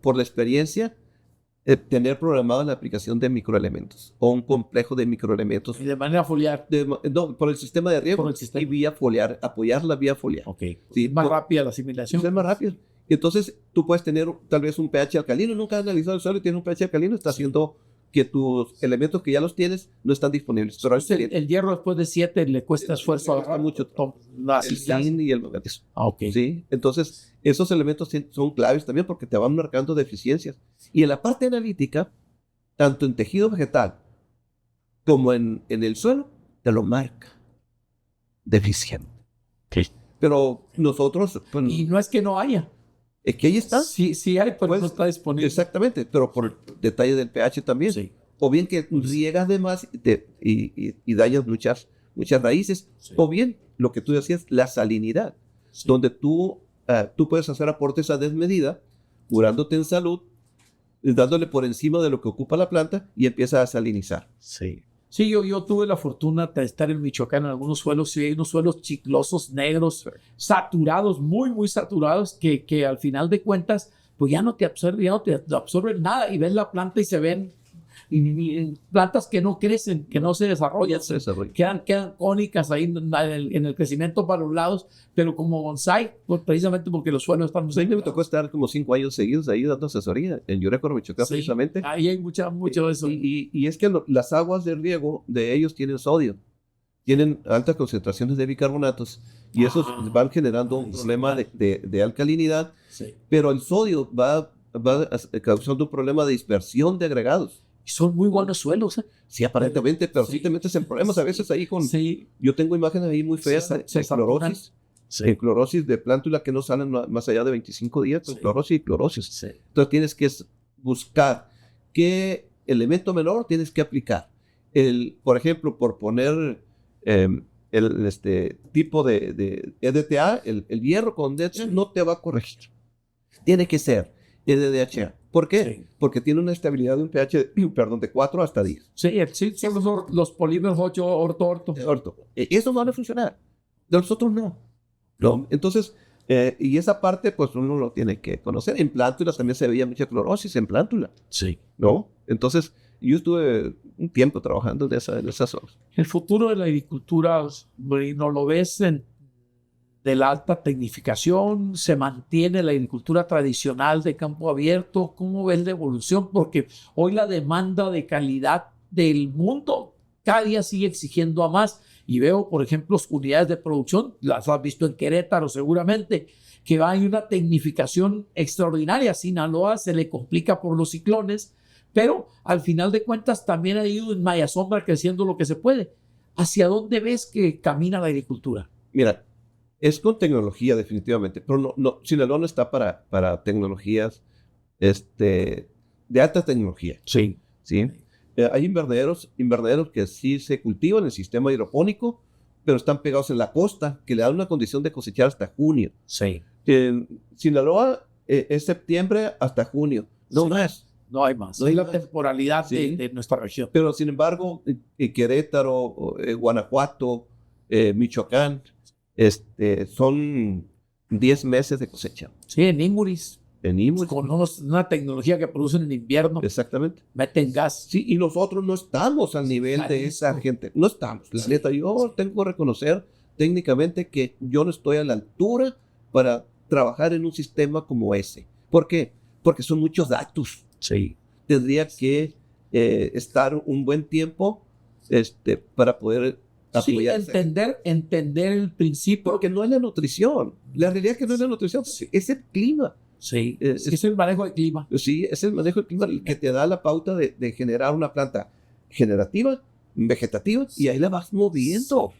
por la experiencia tener programada la aplicación de microelementos o un complejo de microelementos. Y de manera foliar. No, por el sistema de riego y vía foliar, apoyar la vía foliar. Ok. Sí, más rápida la asimilación. Es más rápido. Entonces tú puedes tener tal vez un pH alcalino, nunca has analizado el suelo y tienes un pH alcalino, está haciendo que tus elementos que ya los tienes no están disponibles. Pero el hierro después de 7 le cuesta esfuerzo a mucho. El zinc y el manganeso. Okay. ¿Sí? Entonces, esos elementos son claves también porque te van marcando deficiencias. Y en la parte analítica, tanto en tejido vegetal como en el suelo, te lo marca deficiente. Okay. Pero nosotros... y no es que no haya. Que ahí está. Sí, sí hay, pero Pues, no está disponible. Exactamente, pero por el detalle del pH también. Sí. O bien que riegas de más y dañas muchas raíces. Sí. O bien, lo que tú decías, la salinidad, Sí. donde tú puedes hacer aportes a desmedida, curándote en salud, dándole por encima de lo que ocupa la planta y empieza a salinizar. Sí. Sí, yo tuve la fortuna de estar en Michoacán en algunos suelos, sí, hay unos suelos chiclosos, negros, saturados, muy, muy saturados, que al final de cuentas, pues ya no te absorben nada y ves la planta y se ven y plantas que no crecen, que no se desarrollan, quedan cónicas ahí en el crecimiento para los lados, pero como bonsai, pues precisamente porque los suelos están... Pues a mí me tocó estar como 5 años seguidos ahí dando asesoría en Yurecuaro, Michoacán, Sí, precisamente. ahí hay mucho de eso. Y es que las aguas de riego de ellos tienen sodio, tienen altas concentraciones de bicarbonatos y esos van generando un problema de alcalinidad, Sí. pero el sodio va causando un problema de dispersión de agregados. Son muy buenos suelos, ¿eh? Sí, aparentemente, pero Sí. sí te metes en problemas a veces ahí con... Sí. Yo tengo imágenes ahí muy feas de clorosis. Sí. Clorosis de plántula que no salen más allá de 25 días, con clorosis y clorosis. Sí. Entonces tienes que buscar qué elemento menor tienes que aplicar. Por ejemplo, por poner el tipo de EDTA, el hierro con DHA no te va a corregir. Tiene que ser EDHA. ¿Por qué? Sí. Porque tiene una estabilidad de un pH de 4 hasta 10. Sí, son los polímeros 8 orto. Eso no va a funcionar. De nosotros no. Entonces, y esa parte, pues uno lo tiene que conocer. En plántulas también se veía mucha clorosis en plántula. Sí. ¿No? Entonces, yo estuve un tiempo trabajando en esas zonas. El futuro de la agricultura, ¿no lo ves de la alta tecnificación? ¿Se mantiene la agricultura tradicional de campo abierto? ¿Cómo ves la evolución? Porque hoy la demanda de calidad del mundo cada día sigue exigiendo a más. Y veo, por ejemplo, unidades de producción, las has visto en Querétaro seguramente, que hay una tecnificación extraordinaria. Sinaloa se le complica por los ciclones, pero al final de cuentas también ha ido en malla sombra creciendo lo que se puede. ¿Hacia dónde ves que camina la agricultura? Mira, es con tecnología definitivamente, pero Sinaloa no está para tecnologías de alta tecnología. Sí. Hay invernaderos que sí se cultivan en el sistema hidropónico, pero están pegados en la costa, que le dan una condición de cosechar hasta junio. Sí. En Sinaloa es septiembre hasta junio. No más. No hay más. No hay la temporalidad de nuestra región. Pero sin embargo, Querétaro, Guanajuato, Michoacán, son 10 meses de cosecha. Sí, en Imuris. Con una tecnología que producen en invierno. Exactamente. Meten gas. Sí, y nosotros no estamos al nivel de esa gente. No estamos. La neta, yo tengo que reconocer técnicamente que yo no estoy a la altura para trabajar en un sistema como ese. ¿Por qué? Porque son muchos datos. Sí. Tendría que estar un buen tiempo para poder apoyarse. Entender el principio. Porque no es la nutrición. La realidad es que no es la nutrición. Sí. Es el clima. Sí, es el manejo del clima. Sí, es el manejo del clima el que te da la pauta de generar una planta generativa, vegetativa, y ahí la vas moviendo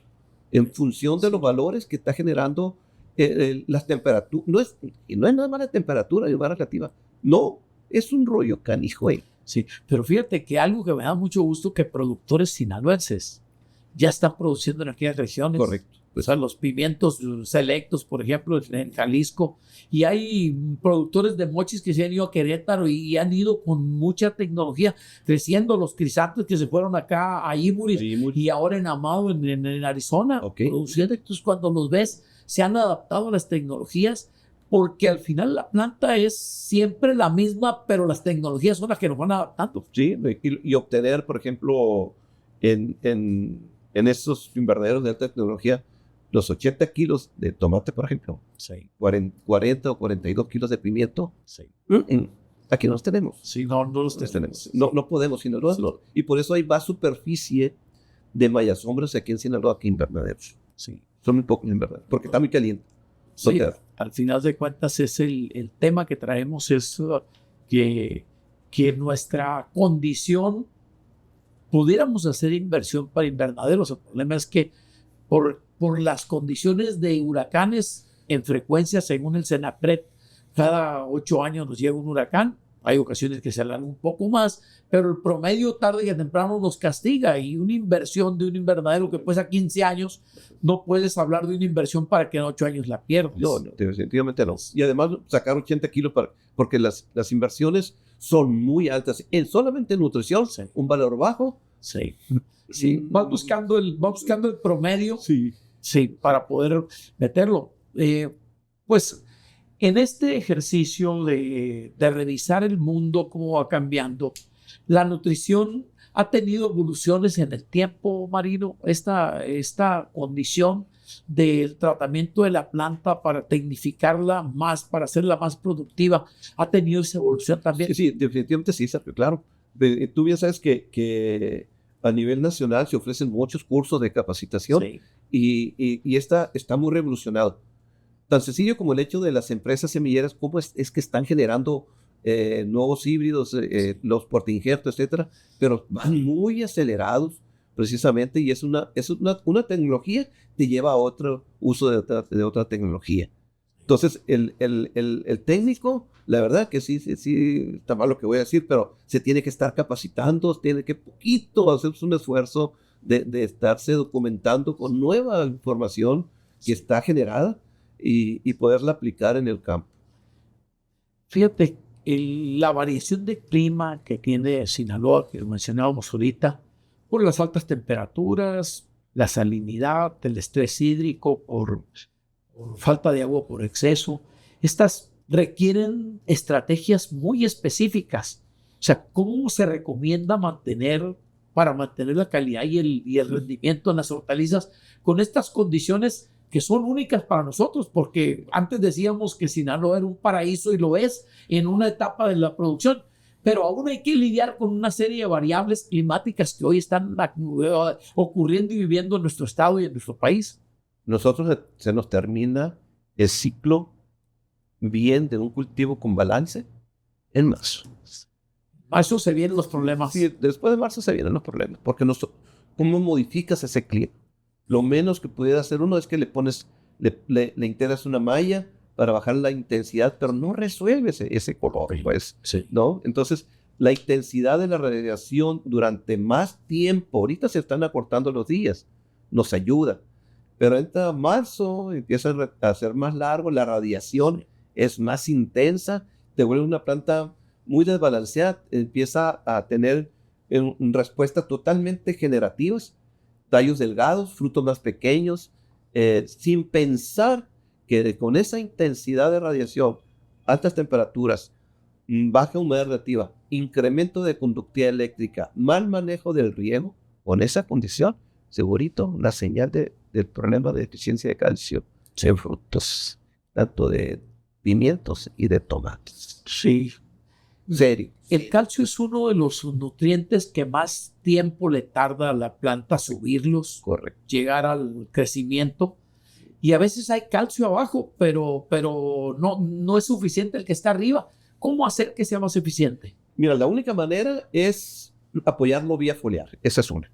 en función de los valores que está generando las temperaturas. No es nada más la temperatura, es más relativa. No, es un rollo canijo. Sí, pero fíjate que algo que me da mucho gusto que productores sinaloenses ya están produciendo en aquellas regiones. Correcto. O sea, los pimientos selectos, por ejemplo, en Jalisco. Y hay productores de mochis que se han ido a Querétaro y han ido con mucha tecnología, creciendo los crisantes que se fueron acá a Imuris y ahora en Amado, en Arizona. Okay. Produciendo. Entonces, cuando los ves, se han adaptado a las tecnologías porque al final la planta es siempre la misma, pero las tecnologías son las que nos van adaptando. Sí, y obtener, por ejemplo, en esos invernaderos de alta tecnología, los 80 kilos de tomate, por ejemplo, 40 o 42 kilos de pimiento, aquí no los tenemos. Sí, no los tenemos. No podemos, Sinaloa. Sí. Y por eso hay más superficie de mayasombras aquí en Sinaloa que invernaderos. Sí. Son muy pocos invernaderos, porque está muy caliente. Sí, al final de cuentas es el tema que traemos, es que nuestra condición pudiéramos hacer inversión para invernaderos. El problema es que por las condiciones de huracanes en frecuencia, según el Senapred, cada 8 años nos llega un huracán. Hay ocasiones que se alarga un poco más, pero el promedio tarde que temprano nos castiga, y una inversión de un invernadero que cuesta 15 años, no puedes hablar de una inversión para que en 8 años la pierdas. No, definitivamente no. Y además sacar 80 kilos porque las inversiones son muy altas. Solamente en nutrición, Sí. un valor bajo. Sí. Sí. Vas buscando el promedio. Sí. Sí, para poder meterlo. Pues en este ejercicio de revisar el mundo, cómo va cambiando, la nutrición ha tenido evoluciones en el tiempo, Marino. Esta condición del tratamiento de la planta para tecnificarla más, para hacerla más productiva, ha tenido esa evolución también. Sí, sí, definitivamente sí, Sergio, claro. Tú bien sabes que a nivel nacional se ofrecen muchos cursos de capacitación. Sí. Y está muy revolucionado. Tan sencillo como el hecho de las empresas semilleras, cómo es que están generando nuevos híbridos, los portainjertos, etcétera, pero van muy acelerados precisamente, y es una tecnología que lleva a otro uso de otra tecnología. Entonces, el técnico, la verdad que sí, está mal lo que voy a decir, pero se tiene que estar capacitando, tiene que poquito hacer un esfuerzo de estarse documentando con nueva información que está generada y poderla aplicar en el campo. Fíjate, la variación de clima que tiene Sinaloa, que mencionábamos ahorita, por las altas temperaturas, la salinidad, el estrés hídrico por falta de agua por exceso, estas requieren estrategias muy específicas. O sea, ¿cómo se recomienda para mantener la calidad y el rendimiento en las hortalizas con estas condiciones que son únicas para nosotros? Porque antes decíamos que Sinaloa era un paraíso, y lo es en una etapa de la producción, pero aún hay que lidiar con una serie de variables climáticas que hoy están ocurriendo y viviendo en nuestro estado y en nuestro país. Nosotros se nos termina el ciclo bien de un cultivo con balance en marzo. Marzo se vienen los problemas. Sí, después de marzo se vienen los problemas, porque ¿cómo modificas ese clima? Lo menos que pudiera hacer uno es que le integras una malla para bajar la intensidad, pero no resuelve ese color, pues, Sí. ¿no? Entonces, la intensidad de la radiación durante más tiempo, ahorita se están acortando los días, nos ayuda, pero entra marzo, empieza a ser más largo, la radiación es más intensa, te vuelve una planta muy desbalanceada, empieza a tener respuestas totalmente generativas, tallos delgados, frutos más pequeños, sin pensar que con esa intensidad de radiación, altas temperaturas, baja humedad relativa, incremento de conductividad eléctrica, mal manejo del riego, con esa condición, segurito, la señal del problema de deficiencia de calcio en frutos, tanto de pimientos y de tomates. Sí. Serio. El calcio es uno de los nutrientes que más tiempo le tarda a la planta subirlos, Correcto. llegar al crecimiento. Y a veces hay calcio abajo, pero no es suficiente el que está arriba. ¿Cómo hacer que sea más eficiente? Mira, la única manera es apoyarlo vía foliar. Esa es una.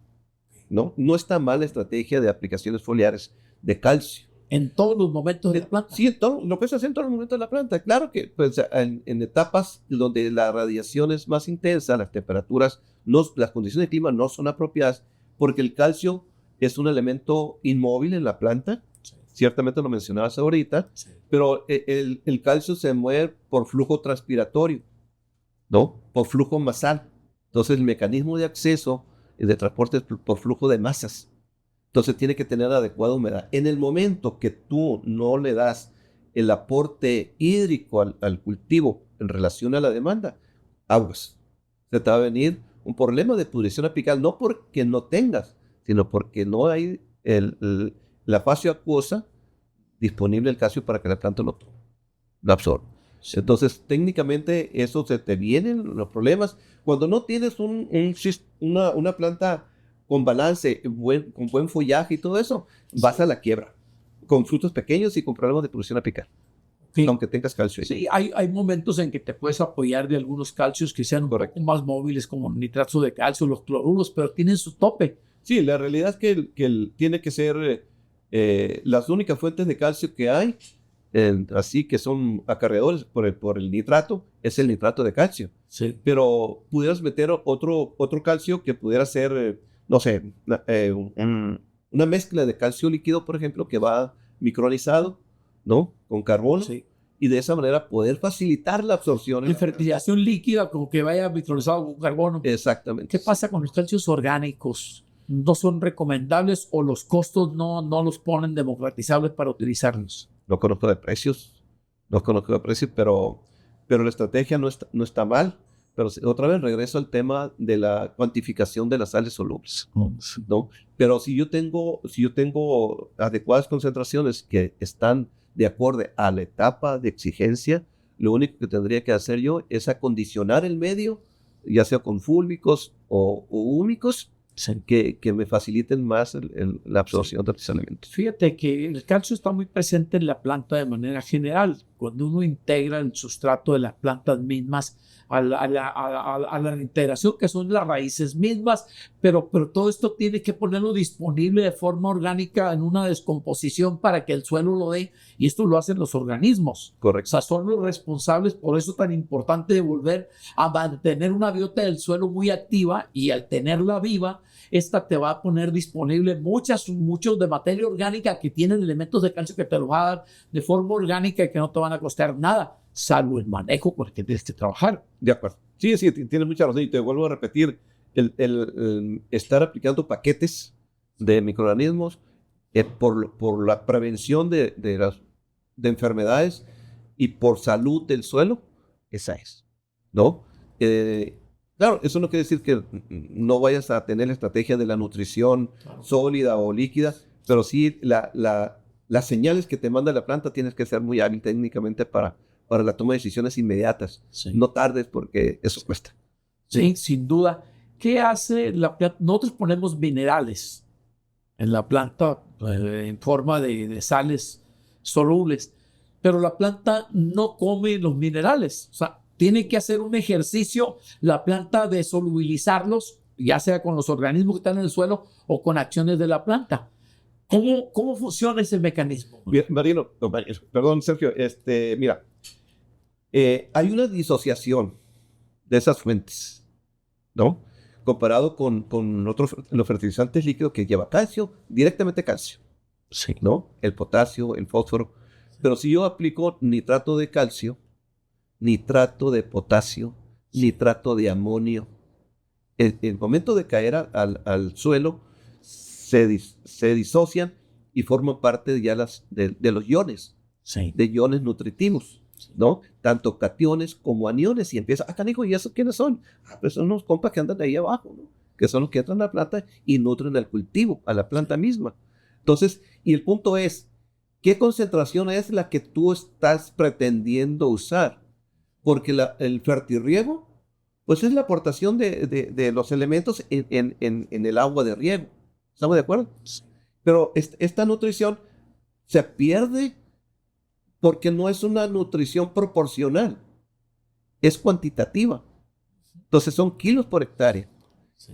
No está mal la estrategia de aplicaciones foliares de calcio. En todos los momentos de la planta. Sí, lo puedes hacer en todos los momentos de la planta. Claro que pues, en etapas donde la radiación es más intensa, las temperaturas, las condiciones de clima no son apropiadas, porque el calcio es un elemento inmóvil en la planta. Sí. Ciertamente lo mencionabas ahorita, sí. Pero el calcio se mueve por flujo transpiratorio, ¿no? Por flujo masal. Entonces el mecanismo de acceso y de transporte es por flujo de masas. Entonces tiene que tener adecuada humedad. En el momento que tú no le das el aporte hídrico al cultivo en relación a la demanda, aguas. Se te va a venir un problema de pudrición apical, no porque no tengas, sino porque no hay la fase acuosa disponible el calcio para que la planta lo absorba. Entonces, técnicamente, eso se te vienen los problemas. Cuando no tienes una planta con balance, con buen follaje y todo eso, vas a la quiebra, con frutos pequeños y con problemas de pudrición apical, sí. Aunque tengas calcio. Sí, hay momentos en que te puedes apoyar de algunos calcios que sean un poco más móviles, como nitrato de calcio, los cloruros, pero tienen su tope. Sí, la realidad es que tiene que ser las únicas fuentes de calcio que hay así que son acarreadores por el nitrato, es el nitrato de calcio. Sí. Pero pudieras meter otro calcio que pudiera ser, no sé, una mezcla de calcio líquido, por ejemplo, que va micronizado, ¿no? Con carbono. Sí. Y de esa manera poder facilitar la absorción. La fertilización líquida, como que vaya micronizado con carbono. Exactamente. ¿Qué pasa con los calcios orgánicos? ¿No son recomendables o los costos no los ponen democratizables para utilizarlos? No conozco de precios, pero la estrategia no está mal. Pero otra vez regreso al tema de la cuantificación de las sales solubles, ¿no? Pero si yo tengo adecuadas concentraciones que están de acuerdo a la etapa de exigencia, lo único que tendría que hacer yo es acondicionar el medio, ya sea con fúlmicos o húmicos, sí, que me faciliten más la absorción de los alimentos. Fíjate que el calcio está muy presente en la planta de manera general. Cuando uno integra el sustrato de las plantas mismas a la integración, que son las raíces mismas, pero todo esto tiene que ponerlo disponible de forma orgánica en una descomposición para que el suelo lo dé, y esto lo hacen los organismos. Correcto. O sea, son los responsables, por eso es tan importante de volver a mantener una biota del suelo muy activa, y al tenerla viva, esta te va a poner disponible muchos de materia orgánica que tienen elementos de calcio que te lo va a dar de forma orgánica y que no te van a costar nada, salvo el manejo con el que tienes que trabajar. De acuerdo. Sí, tienes mucha razón, y te vuelvo a repetir, el estar aplicando paquetes de microorganismos por la prevención de enfermedades y por salud del suelo, esa es, ¿no? Claro, eso no quiere decir que no vayas a tener la estrategia de la nutrición sólida o líquida, pero sí las señales que te manda la planta tienes que ser muy hábil técnicamente para la toma de decisiones inmediatas. Sí. No tardes, porque eso cuesta. Sí, sin duda. ¿Qué hace la planta? Nosotros ponemos minerales en la planta en forma de sales solubles, pero la planta no come los minerales. O sea, tiene que hacer un ejercicio la planta de solubilizarlos, ya sea con los organismos que están en el suelo o con acciones de la planta. ¿Cómo funciona ese mecanismo? Perdón, Sergio. Mira, hay una disociación de esas fuentes, ¿no? Comparado con los fertilizantes líquidos que lleva calcio, directamente calcio, sí, ¿no? El potasio, el fósforo. Pero si yo aplico nitrato de calcio, nitrato de potasio, nitrato de amonio, el momento de caer al suelo se disocian y forman parte ya de los iones, sí, de iones nutritivos, ¿no? Tanto cationes como aniones, y empieza, canijo, ¿y esos quiénes son? Pues son unos compas que andan ahí abajo, ¿no? Que son los que entran a la planta y nutren al cultivo, a la planta misma. Entonces, y el punto es, ¿qué concentración es la que tú estás pretendiendo usar? Porque el fertirriego, pues es la aportación de los elementos en el agua de riego. ¿Estamos de acuerdo? Sí. Pero esta nutrición se pierde porque no es una nutrición proporcional, es cuantitativa. Entonces son kilos por hectárea. Sí.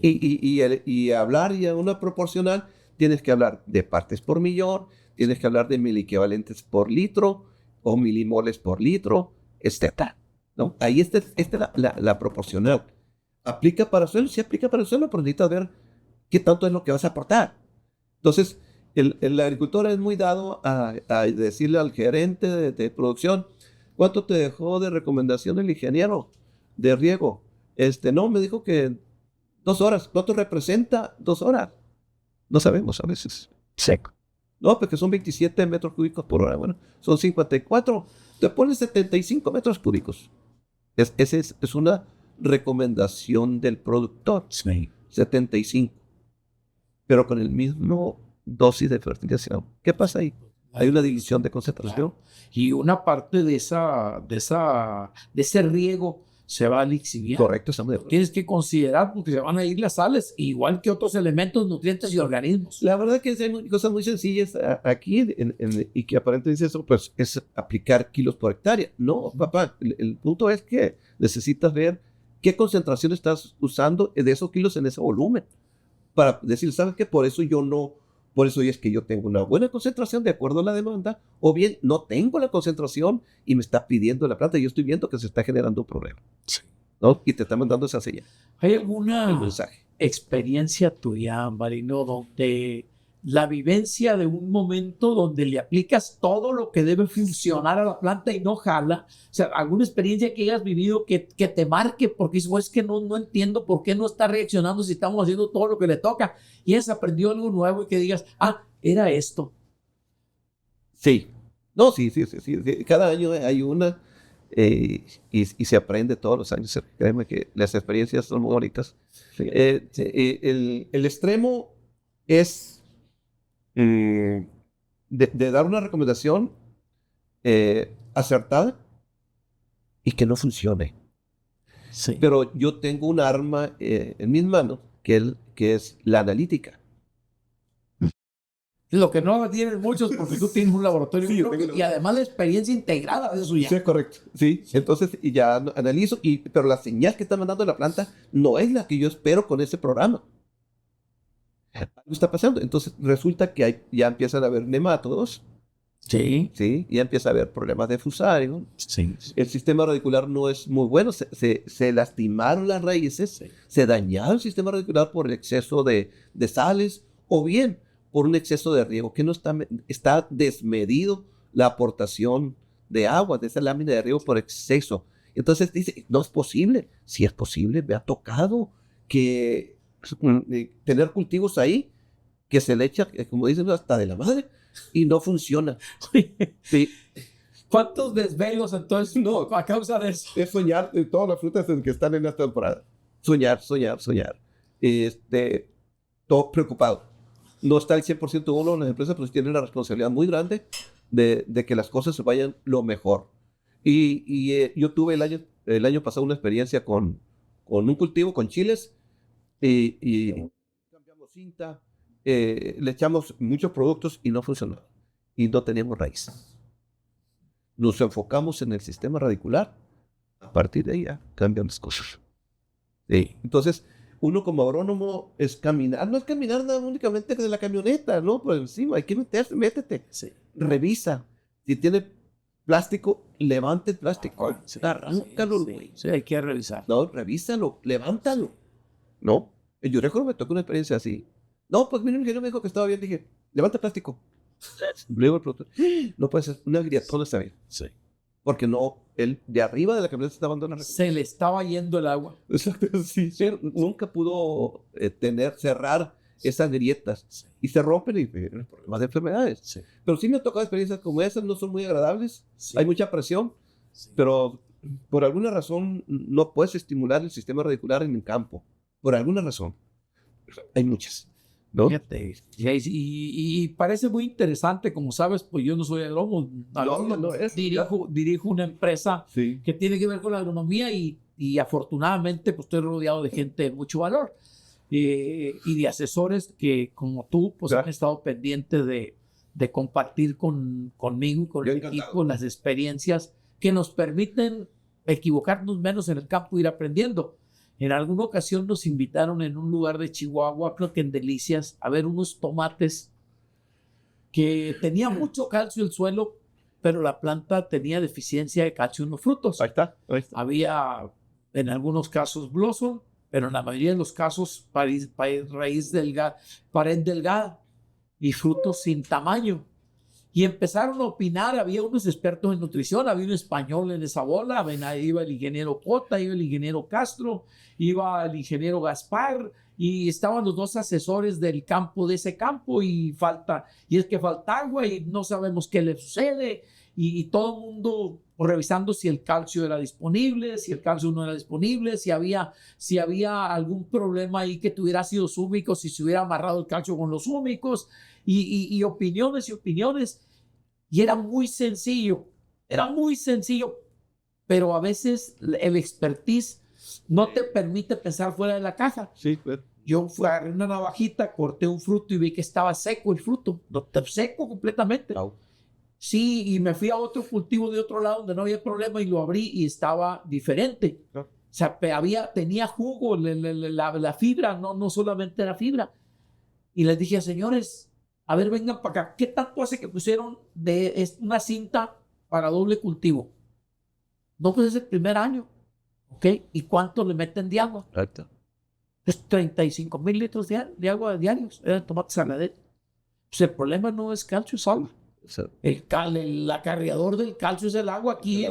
Y hablar ya de una proporcional, tienes que hablar de partes por millón, tienes que hablar de miliequivalentes por litro o milimoles por litro, etc. ¿No? Ahí esta es la proporcional. ¿Aplica para el suelo? Sí, aplica para el suelo, pero necesitas ver qué tanto es lo que vas a aportar. Entonces, el agricultor es muy dado a decirle al gerente de producción, ¿cuánto te dejó de recomendación el ingeniero de riego? No, me dijo que 2 horas. ¿Cuánto representa 2 horas? No sabemos a veces. Seco. No, porque son 27 metros cúbicos por hora. Bueno, son 54. Te pones 75 metros cúbicos. Esa es una recomendación del productor. Sí. 75. Pero con el mismo dosis de fertilización. ¿Qué pasa ahí? Hay una división de concentración. Claro. Y una parte de ese riego se va a lixiviar. Correcto, estamos de acuerdo. Tienes que considerar porque se van a ir las sales, igual que otros elementos, nutrientes y organismos. La verdad que hay cosas muy sencillas aquí y que aparentemente eso pues, es aplicar kilos por hectárea. No, papá, el punto es que necesitas ver qué concentración estás usando de esos kilos en ese volumen. Para decir, ¿sabes qué? Por eso yo no Por eso es que yo tengo una buena concentración de acuerdo a la demanda, o bien no tengo la concentración y me está pidiendo la planta y yo estoy viendo que se está generando un problema. Sí. ¿No? Y te está mandando esa señal. ¿Hay alguna El mensaje. experiencia tuya, Marino, donde la vivencia de un momento donde le aplicas todo lo que debe funcionar a la planta y no jala? O sea, alguna experiencia que hayas vivido que te marque porque dices, es que no entiendo por qué no está reaccionando si estamos haciendo todo lo que le toca, y has aprendido algo nuevo y que digas, era esto. Sí. No, sí. Cada año hay una y se aprende todos los años. Créeme que las experiencias son muy bonitas. Sí. El extremo es de dar una recomendación acertada y que no funcione. Sí. Pero yo tengo un arma en mis manos que es la analítica. Lo que no tienen muchos porque tú tienes un laboratorio y además la experiencia integrada de suya. Sí, es correcto. Sí. Entonces, y ya analizo, pero la señal que está mandando la planta no es la que yo espero con ese programa. Algo está pasando. Entonces, resulta que ya empiezan a haber nemátodos. Sí. Sí. Ya empieza a haber problemas de fusario. Sí. El sistema radicular no es muy bueno. Se lastimaron las raíces. Sí. Se dañaron el sistema radicular por el exceso de sales o bien por un exceso de riego, que no está desmedido la aportación de agua de esa lámina de riego por exceso. Entonces dice, no es posible. Si es posible, me ha tocado que tener cultivos ahí que se le echa, como dicen, hasta de la madre y no funciona. Sí. ¿Cuántos desvelos entonces no, a causa de eso? Es soñar todas las frutas que están en esta temporada. Soñar. Todo preocupado. No está el 100% uno en las empresas, pero tienen la responsabilidad muy grande de que las cosas se vayan lo mejor. Yo tuve el año pasado una experiencia con un cultivo, con chiles, y cambiamos cinta, le echamos muchos productos y no funcionó. Y no teníamos raíz. Nos enfocamos en el sistema radicular. A partir de ahí ya cambian las cosas. Sí. Entonces, uno como agrónomo es caminar, no es caminar nada únicamente de la camioneta, ¿no? Por encima, hay que métete. Sí. Revisa. Si tiene plástico, levante el plástico. Sí, arráncalo. Sí, hay que revisar. No, revísalo, levántalo. No. En Yurejo me tocó una experiencia así. No, pues mi ingeniero me dijo que estaba bien. Dije, levanta el plástico. Luego el producto. No puede ser, una grietona está bien. Sí. Porque no, él de arriba de la camioneta estaba dando una se le estaba yendo el agua. Exacto, sí. Nunca pudo cerrar esas grietas. Sí. Y se rompen y problemas de enfermedades. Sí. Pero sí me ha tocado experiencias como esas, no son muy agradables. Sí. Hay mucha presión, Sí. pero por alguna razón no puedes estimular el sistema radicular en el campo. Por alguna razón. Hay muchas. ¿No? Fíjate, y parece muy interesante, como sabes, pues yo no soy agrónomo, dirijo una empresa que tiene que ver con la agronomía y afortunadamente pues estoy rodeado de gente de mucho valor y de asesores que como tú pues han estado pendientes de compartir conmigo y con el equipo las experiencias que nos permiten equivocarnos menos en el campo e ir aprendiendo. En alguna ocasión nos invitaron en un lugar de Chihuahua, creo que en Delicias, a ver unos tomates que tenía mucho calcio el suelo, pero la planta tenía deficiencia de calcio en los frutos. Ahí está. Había en algunos casos blossom, pero en la mayoría de los casos pared delgada y frutos sin tamaño. Y empezaron a opinar, había unos expertos en nutrición, había un español en esa bola, iba el ingeniero Cota, iba el ingeniero Castro, iba el ingeniero Gaspar, y estaban los dos asesores del campo, de ese campo, y es que falta agua y no sabemos qué le sucede, y todo el mundo revisando si el calcio era disponible, si el calcio no era disponible, si había algún problema ahí que tuviera ácidos húmicos, si se hubiera amarrado el calcio con los húmicos, y opiniones, y era muy sencillo, pero a veces el expertise no te permite pensar fuera de la caja. Sí, pues. Yo agarré una navajita, corté un fruto y vi que estaba seco el fruto, seco completamente. No. Sí, y me fui a otro cultivo de otro lado donde no había problema y lo abrí y estaba diferente. No. O sea, tenía jugo, la fibra, no solamente era fibra. Y les dije, señores, A ver, vengan para acá. ¿Qué tanto hace que pusieron una cinta para doble cultivo? No, pues es el primer año. ¿Ok? ¿Y cuánto le meten de agua? Exacto. Pues 35,000 litros de agua diarios. Era tomate saladero. Pues el problema no es calcio, es agua. El acarreador del calcio es el agua. Aquí,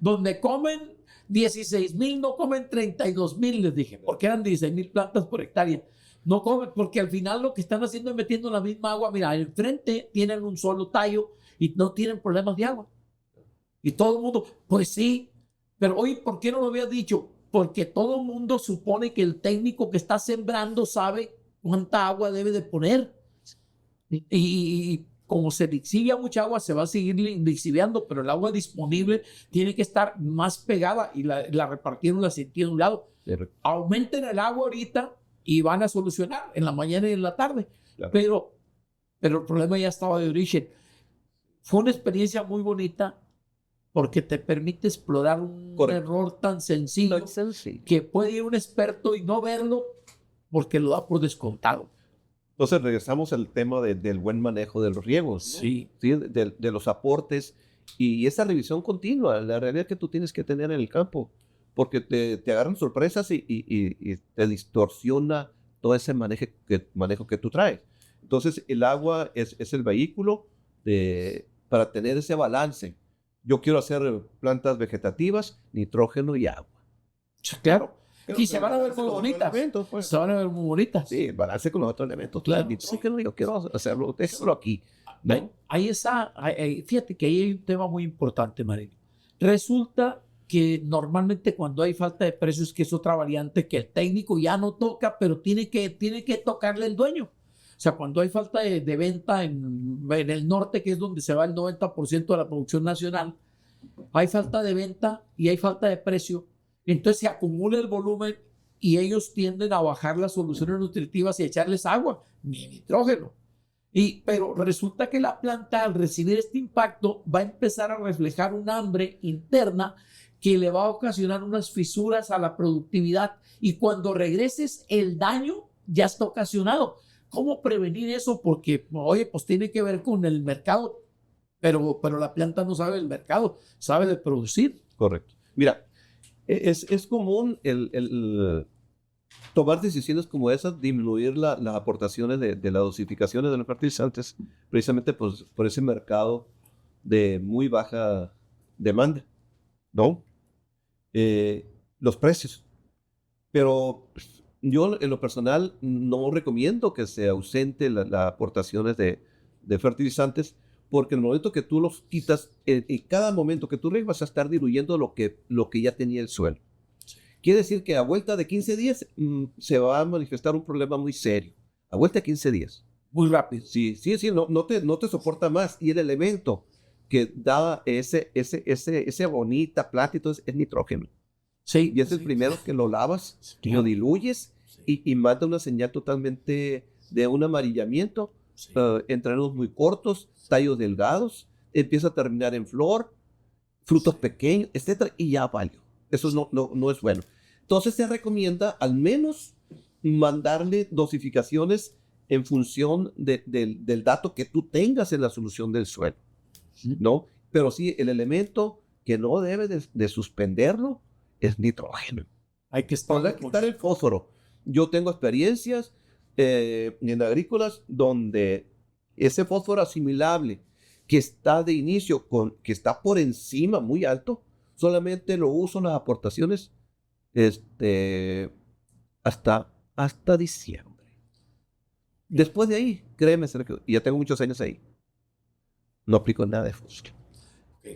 donde comen 16,000, no comen 32,000, les dije, porque eran 16,000 plantas por hectárea. No comen, porque al final lo que están haciendo es metiendo la misma agua. Mira, enfrente tienen un solo tallo y no tienen problemas de agua. Y todo el mundo, pues sí, pero oye, ¿por qué no lo había dicho? Porque todo el mundo supone que el técnico que está sembrando sabe cuánta agua debe de poner. Y como se lixivian mucha agua, se va a seguir lixiviando, pero el agua disponible tiene que estar más pegada y la repartieron, la sentí de un lado. Aumenten el agua ahorita y van a solucionar en la mañana y en la tarde. Claro. Pero el problema ya estaba de origen. Fue una experiencia muy bonita porque te permite explorar un error tan sencillo que puede ir un experto y no verlo porque lo da por descontado. Entonces regresamos al tema del buen manejo de los riegos, ¿no? Sí. ¿Sí? De los aportes y esa revisión continua, la realidad que tú tienes que tener en el campo, porque te agarran sorpresas y te distorsiona todo ese manejo que tú traes. Entonces el agua es el vehículo para tener ese balance. Yo quiero hacer plantas vegetativas, nitrógeno y agua. Claro. Y se van a ver muy bonitas. Pues. Se van a ver muy bonitas. Sí, el balance con los otros elementos. Claro. Nitrógeno, yo quiero hacerlo, déjalo aquí. ¿No? Ahí está. Fíjate que ahí hay un tema muy importante, María. Resulta que normalmente cuando hay falta de precios, que es otra variante que el técnico ya no toca, pero tiene que tocarle el dueño. O sea, cuando hay falta de venta en el norte, que es donde se va el 90% de la producción nacional, hay falta de venta y hay falta de precio. Entonces se acumula el volumen y ellos tienden a bajar las soluciones nutritivas y a echarles agua, ni nitrógeno. Pero resulta que la planta, al recibir este impacto, va a empezar a reflejar un hambre interna que le va a ocasionar unas fisuras a la productividad. Y cuando regreses, el daño ya está ocasionado. ¿Cómo prevenir eso? Porque, oye, pues tiene que ver con el mercado, pero la planta no sabe del mercado, sabe de producir. Correcto. Mira, es común el tomar decisiones como esas, disminuir las aportaciones de las dosificaciones de los fertilizantes, precisamente por ese mercado de muy baja demanda, ¿no? Los precios. Pero yo en lo personal no recomiendo que se ausente las aportaciones de fertilizantes, porque en el momento que tú los quitas, en cada momento que tú riegas vas a estar diluyendo lo que ya tenía el suelo. Quiere decir que a vuelta de 15 días se va a manifestar un problema muy serio. A vuelta de 15 días. Muy rápido. Sí, no te soporta más. Y el elemento que da ese bonita plata y todo es nitrógeno. Sí. Y es el primero que lo lavas, sí, lo diluyes, sí, y manda una señal totalmente de un amarillamiento, sí, entrenudos muy cortos, tallos delgados, empieza a terminar en flor, frutos pequeños, etcétera, y ya valió. Eso no es bueno. Entonces se recomienda al menos mandarle dosificaciones en función del dato que tú tengas en la solución del suelo, ¿no? Pero sí, el elemento que no debe de suspenderlo es nitrógeno. Hay que quitar el fósforo. Yo tengo experiencias en agrícolas donde ese fósforo asimilable que está de inicio, que está por encima, muy alto, solamente lo uso en las aportaciones hasta diciembre. Después de ahí, créeme, Sergio, y ya tengo muchos años ahí, no aplico nada de fósforo.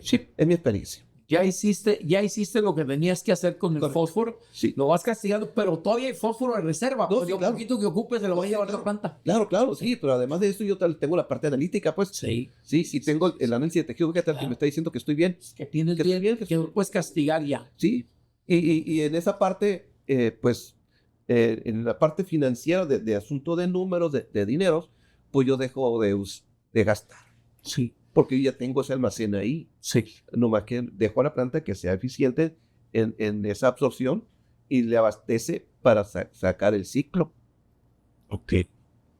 Sí, es mi experiencia. Ya hiciste lo que tenías que hacer con el fósforo. Sí. Lo vas castigando, pero todavía hay fósforo de reserva. No, sí, claro. Un poquito que ocupes se lo va a llevar la planta. Claro, sí, pero además de eso yo tengo la parte analítica, pues. Sí. Sí, tengo el análisis de tejido vegetal que me está diciendo que estoy bien. Que tienes bien, que lo puedes castigar ya. Sí, y en esa parte, en la parte financiera de asunto de números, de dineros, pues yo dejo de gastar. Sí. Porque yo ya tengo ese almacén ahí. Sí. Nomás que dejo a la planta que sea eficiente en esa absorción y le abastece para sacar el ciclo. Ok.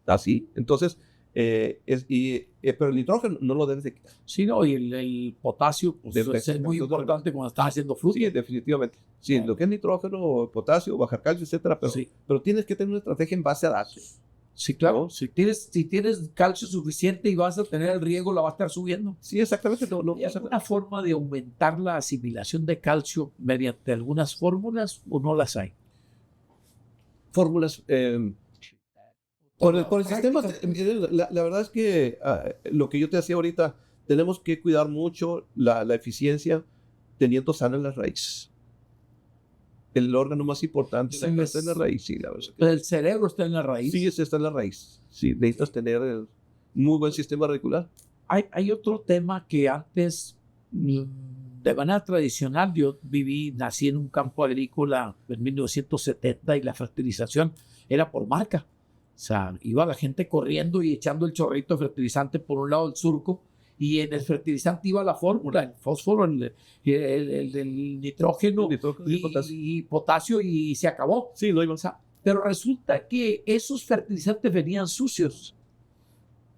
Así. Entonces, Pero el nitrógeno no lo debes de quitar. Sí, no, y el potasio pues, es muy importante cuando estás haciendo frutos. Sí, definitivamente. Sí, lo que es nitrógeno, potasio, bajar calcio, etcétera, pero tienes que tener una estrategia en base a datos. Sí, claro. ¿No? Si tienes calcio suficiente y vas a tener el riego, la va a estar subiendo. Sí, exactamente. ¿Hay alguna forma de aumentar la asimilación de calcio mediante algunas fórmulas o no las hay? Fórmulas. Por el sistema, la verdad es que lo que yo te decía ahorita, tenemos que cuidar mucho la eficiencia teniendo sanas las raíces. El órgano más importante está en la raíz, sí, la verdad. El cerebro está en la raíz. Sí, ese está en la raíz. Sí, necesitas tener un muy buen sistema radicular. Hay otro tema que antes, de manera tradicional, yo nací en un campo agrícola en 1970 y la fertilización era por marca. O sea, iba la gente corriendo y echando el chorrito de fertilizante por un lado del surco, y en el fertilizante iba la fórmula, el fósforo, el nitrógeno, y potasio, y se acabó. Sí, lo iba. O sea, pero resulta que esos fertilizantes venían sucios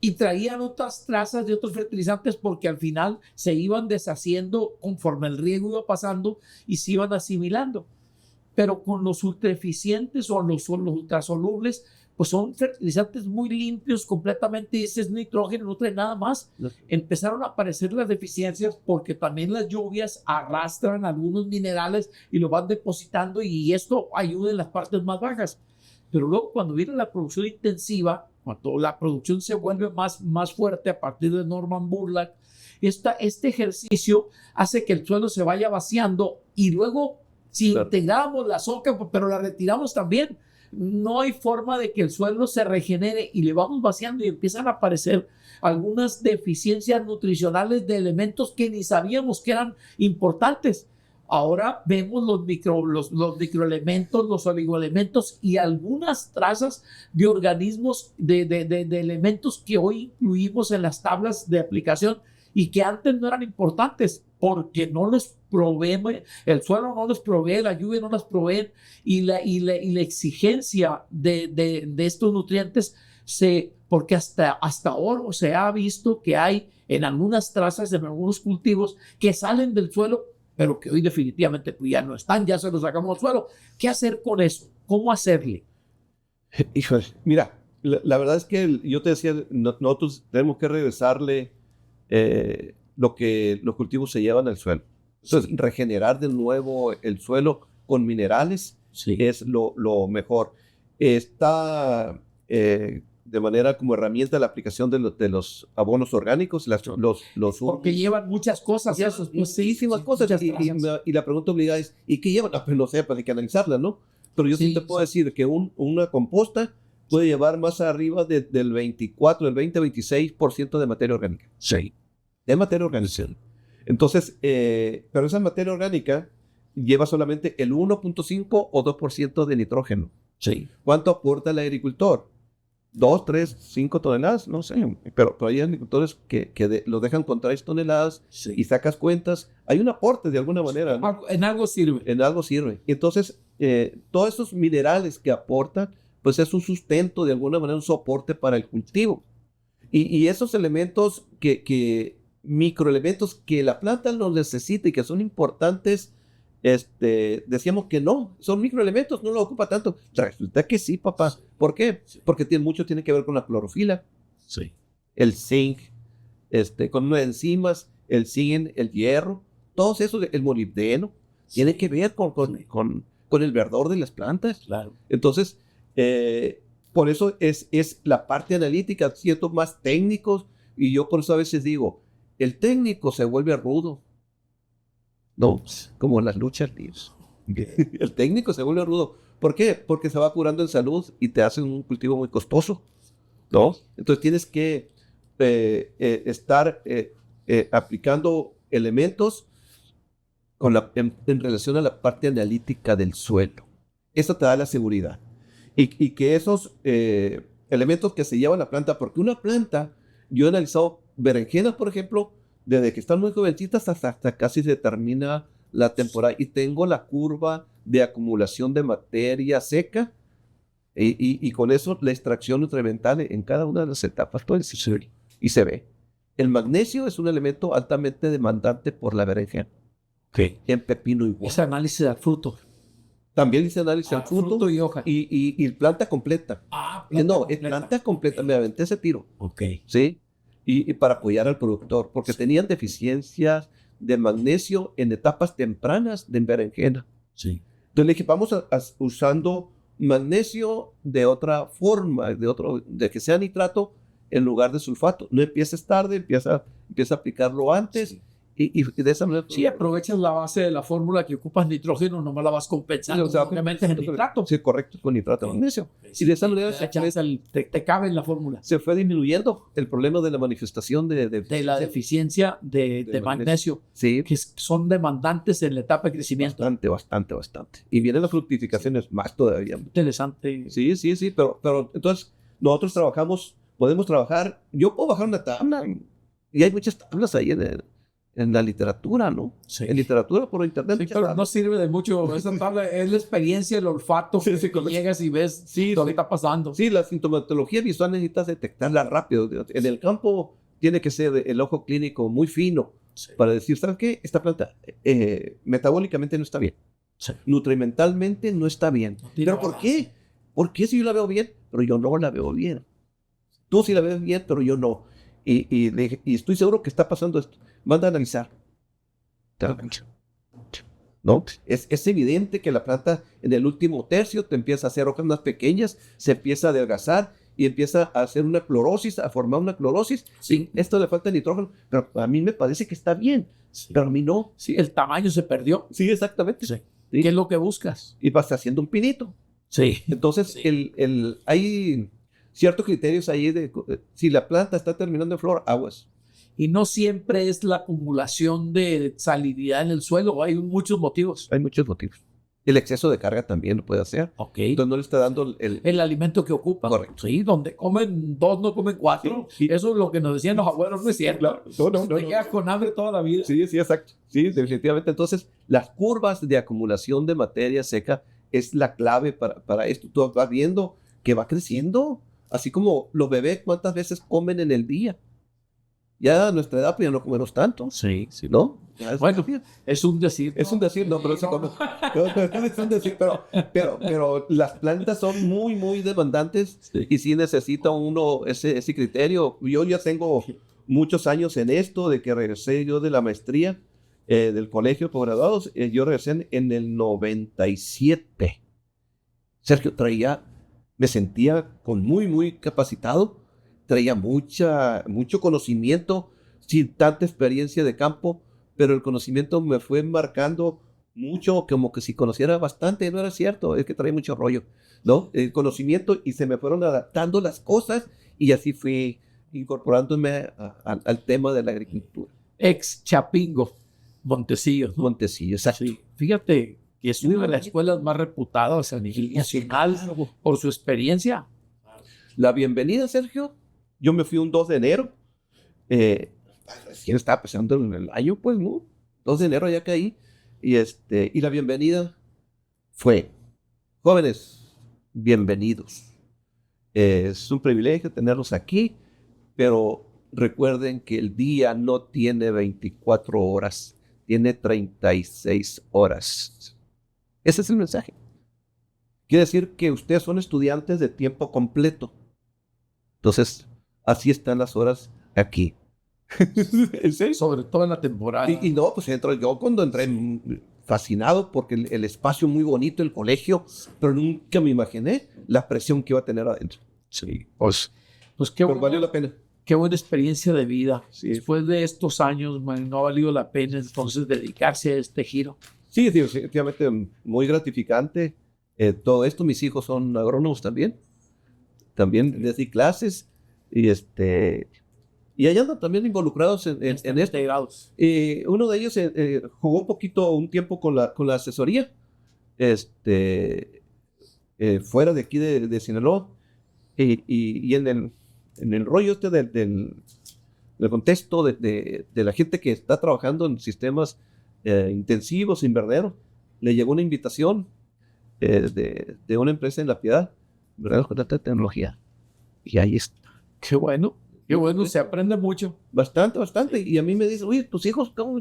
y traían otras trazas de otros fertilizantes porque al final se iban deshaciendo conforme el riego iba pasando y se iban asimilando. Pero con los ultraeficientes o los ultrasolubles, pues son fertilizantes muy limpios, completamente, dices nitrógeno, no trae nada más. Empezaron a aparecer las deficiencias porque también las lluvias arrastran algunos minerales y lo van depositando, y esto ayuda en las partes más bajas. Pero luego cuando viene la producción intensiva, cuando la producción se vuelve más fuerte a partir de Norman Borlaug, este ejercicio hace que el suelo se vaya vaciando, y luego si integramos la soja, pero la retiramos también, no hay forma de que el suelo se regenere y le vamos vaciando y empiezan a aparecer algunas deficiencias nutricionales de elementos que ni sabíamos que eran importantes. Ahora vemos los microelementos, los oligoelementos y algunas trazas de organismos, de elementos que hoy incluimos en las tablas de aplicación y que antes no eran importantes porque no les provee, el suelo no les provee, la lluvia no las provee, y la exigencia de estos nutrientes, porque hasta ahora se ha visto que hay en algunas trazas, en algunos cultivos que salen del suelo, pero que hoy definitivamente pues ya no están, ya se los sacamos del suelo. ¿Qué hacer con eso? ¿Cómo hacerle? Híjole, mira, la verdad es que yo te decía, nosotros tenemos que regresarle lo que los cultivos se llevan al suelo. Entonces, regenerar de nuevo el suelo con minerales es lo mejor. Está de manera como herramienta la aplicación de los abonos orgánicos, porque llevan muchas cosas. Muchísimas cosas. Y la pregunta obligada es, ¿y qué llevan? Pues no sé, pues hay que analizarla, ¿no? Pero yo sí te puedo decir que una composta puede llevar más arriba del 24, del 20-26% de materia orgánica. Sí. De materia orgánica. Entonces, pero esa materia orgánica lleva solamente el 1.5 o 2% de nitrógeno. Sí. ¿Cuánto aporta el agricultor? 2, 3, 5 toneladas, no sé. Pero hay agricultores que lo dejan con 3 toneladas y sacas cuentas. Hay un aporte de alguna manera, ¿no? En algo sirve. En algo sirve. Entonces, todos esos minerales que aportan, pues es un sustento, de alguna manera, un soporte para el cultivo. Y esos elementos microelementos que la planta los necesita y que son importantes, decíamos que no, son microelementos, no lo ocupa tanto. Resulta que sí, papá. ¿Por qué? Porque mucho tiene que ver con la clorofila, el zinc, con unas enzimas, el zinc, el hierro, todos esos, el molibdeno, tiene que ver con el verdor de las plantas. Claro. Entonces, por eso es la parte analítica, ciertos más técnicos, y yo por eso a veces digo, el técnico se vuelve rudo. No, como en las luchas libres. El técnico se vuelve rudo. ¿Por qué? Porque se va curando en salud y te hace un cultivo muy costoso, ¿no? Entonces tienes que estar aplicando elementos en relación a la parte analítica del suelo. Eso te da la seguridad. Y que esos elementos que se llevan la planta, porque una planta, yo he analizado berenjenas, por ejemplo, desde que están muy jovencitas hasta casi se termina la temporada, y tengo la curva de acumulación de materia seca Y con eso la extracción nutrimental en cada una de las etapas, todo eso, y se ve. El magnesio es un elemento altamente demandante por la berenjena. En pepino igual. Ese análisis del fruto. También dice análisis del fruto y hoja. Y planta completa. Es planta completa. Me aventé ese tiro. ¿Sí? Y para apoyar al productor, porque tenían deficiencias de magnesio en etapas tempranas de berenjena. Sí. Entonces le dije, vamos usando magnesio de otra forma, de que sea nitrato en lugar de sulfato. No empieces tarde, empieza a aplicarlo antes. Sí. Y de esa manera... Sí, aprovechas la base de la fórmula que ocupas nitrógeno, nomás la vas compensando. Sí, o sea, obviamente es el nitrato. Sí, correcto, con nitrato de magnesio. Sí, y de esa manera te cabe en la fórmula. se fue disminuyendo el problema de la manifestación de la deficiencia de magnesio, sí, que son demandantes en la etapa de crecimiento. Bastante. Y vienen las fructificaciones más todavía. Interesante. Sí, pero entonces nosotros podemos trabajar, yo puedo bajar una tabla, y hay muchas tablas ahí en la literatura, ¿no? Sí. En literatura por internet. Sí, pero no sirve de mucho. Esa tabla es la experiencia, el olfato. Sí, que llegas y ves lo que está pasando. Sí, la sintomatología visual necesitas detectarla rápido. En el campo tiene que ser el ojo clínico muy fino para decir, ¿sabes qué? Esta planta metabólicamente no está bien. Sí. Nutrimentalmente no está bien. ¿Pero por qué? ¿Por qué si yo la veo bien, pero yo no la veo bien? Tú sí la ves bien, pero yo no. Y estoy seguro que está pasando esto. Manda a analizar. ¿No? Es evidente que la planta en el último tercio te empieza a hacer hojas más pequeñas, se empieza a adelgazar y empieza a hacer una clorosis, a formar una clorosis. Sí. Esto le falta nitrógeno, pero a mí me parece que está bien, pero a mí no. Sí, el tamaño se perdió. Sí, exactamente. Sí. ¿Qué es lo que buscas? Y vas haciendo un pinito. Sí. Entonces, hay ciertos criterios ahí de si la planta está terminando en flor, aguas. Y no siempre es la acumulación de salinidad en el suelo, hay muchos motivos. Hay muchos motivos. El exceso de carga también lo puede hacer. Entonces no le está dando el alimento que ocupa. Correcto. Sí, donde comen 2, no comen 4. Sí. Eso es lo que nos decían los abuelos, no es cierto. No. Te quedas con hambre toda la vida. Sí, exacto. Sí, definitivamente. Entonces, las curvas de acumulación de materia seca es la clave para esto. Tú vas viendo que va creciendo. Así como los bebés, ¿cuántas veces comen en el día? Ya a nuestra edad pues ya no comemos tanto. Sí. ¿No? Bueno, es un decir. Es un decir, no, pero eso es un decir, pero las plantas son muy, muy demandantes y sí necesita uno ese criterio. Yo ya tengo muchos años en esto, de que regresé yo de la maestría del colegio de posgraduados. Yo regresé en el 97. Sergio me sentía muy capacitado. Traía mucho conocimiento, sin tanta experiencia de campo, pero el conocimiento me fue marcando mucho, como que si conociera bastante. No era cierto, es que traía mucho rollo, ¿no? El conocimiento, y se me fueron adaptando las cosas, y así fui incorporándome al tema de la agricultura. Ex Chapingo, Montecillo. ¿No? Montecillo, exacto. Sí. Fíjate que es una de las escuelas más reputadas a nivel nacional por su experiencia. La bienvenida, Sergio. Yo me fui un 2 de enero. Recién estaba empezando el año, pues, ¿no? 2 de enero ya caí. Y la bienvenida fue: jóvenes, bienvenidos. Es un privilegio tenerlos aquí, pero recuerden que el día no tiene 24 horas, tiene 36 horas. Ese es el mensaje. Quiere decir que ustedes son estudiantes de tiempo completo. Entonces, así están las horas aquí. ¿Sí? Sobre todo en la temporada. Y no, pues yo cuando entré fascinado porque el espacio muy bonito, el colegio, pero nunca me imaginé la presión que iba a tener adentro. Sí, pues qué pero valió la pena. Qué buena experiencia de vida. Sí. Después de estos años, man, no ha valido la pena entonces dedicarse a este giro. Sí, definitivamente muy gratificante. Todo esto, mis hijos son agrónomos también les di clases y allá andan también involucrados en esto. Uno de ellos jugó un tiempo con la asesoría, fuera de aquí de Sinaloa, y en el rollo del contexto de la gente que está trabajando en sistemas intensivos, invernaderos, le llegó una invitación de una empresa en La Piedad ¿verdad? Con tanta tecnología. Y ahí está. Qué bueno, se aprende mucho. Bastante. Y a mí me dicen, oye, tus hijos, ¿cómo?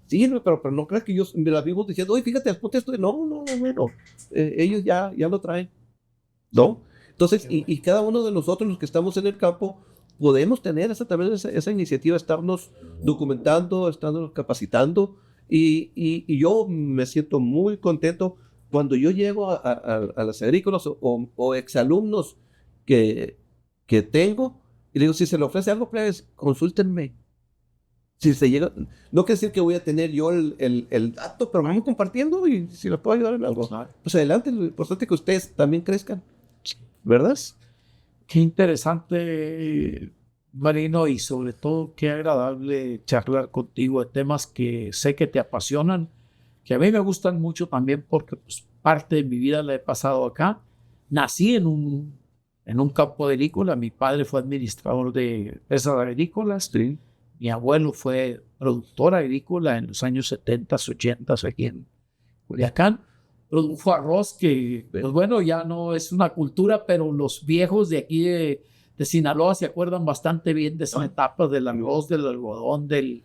Sí, pero no creas que yo me la vivo diciendo, oye, fíjate, ponte esto. No. Ellos ya lo traen, ¿no? Entonces, y cada uno de nosotros, los que estamos en el campo, podemos tener también esa iniciativa, estarnos documentando, estarnos capacitando. Y yo me siento muy contento cuando yo llego a las agrícolas o exalumnos que tengo, y le digo, si se le ofrece algo, pues consúltenme. Si se llega, no quiere decir que voy a tener yo el dato, pero vamos compartiendo y si les puedo ayudar en algo, pues adelante. Lo importante es que ustedes también crezcan, ¿verdad? Qué interesante, Marino, y sobre todo qué agradable charlar contigo de temas que sé que te apasionan, que a mí me gustan mucho también porque pues, parte de mi vida la he pasado acá. Nací en un campo agrícola, mi padre fue administrador de empresas agrícolas, Sí. mi abuelo fue productor agrícola en los años 70, 80 aquí en Culiacán. Produjo arroz que, pues bueno, ya no es una cultura, pero los viejos de aquí de Sinaloa se acuerdan bastante bien de esa etapa del arroz, del algodón, del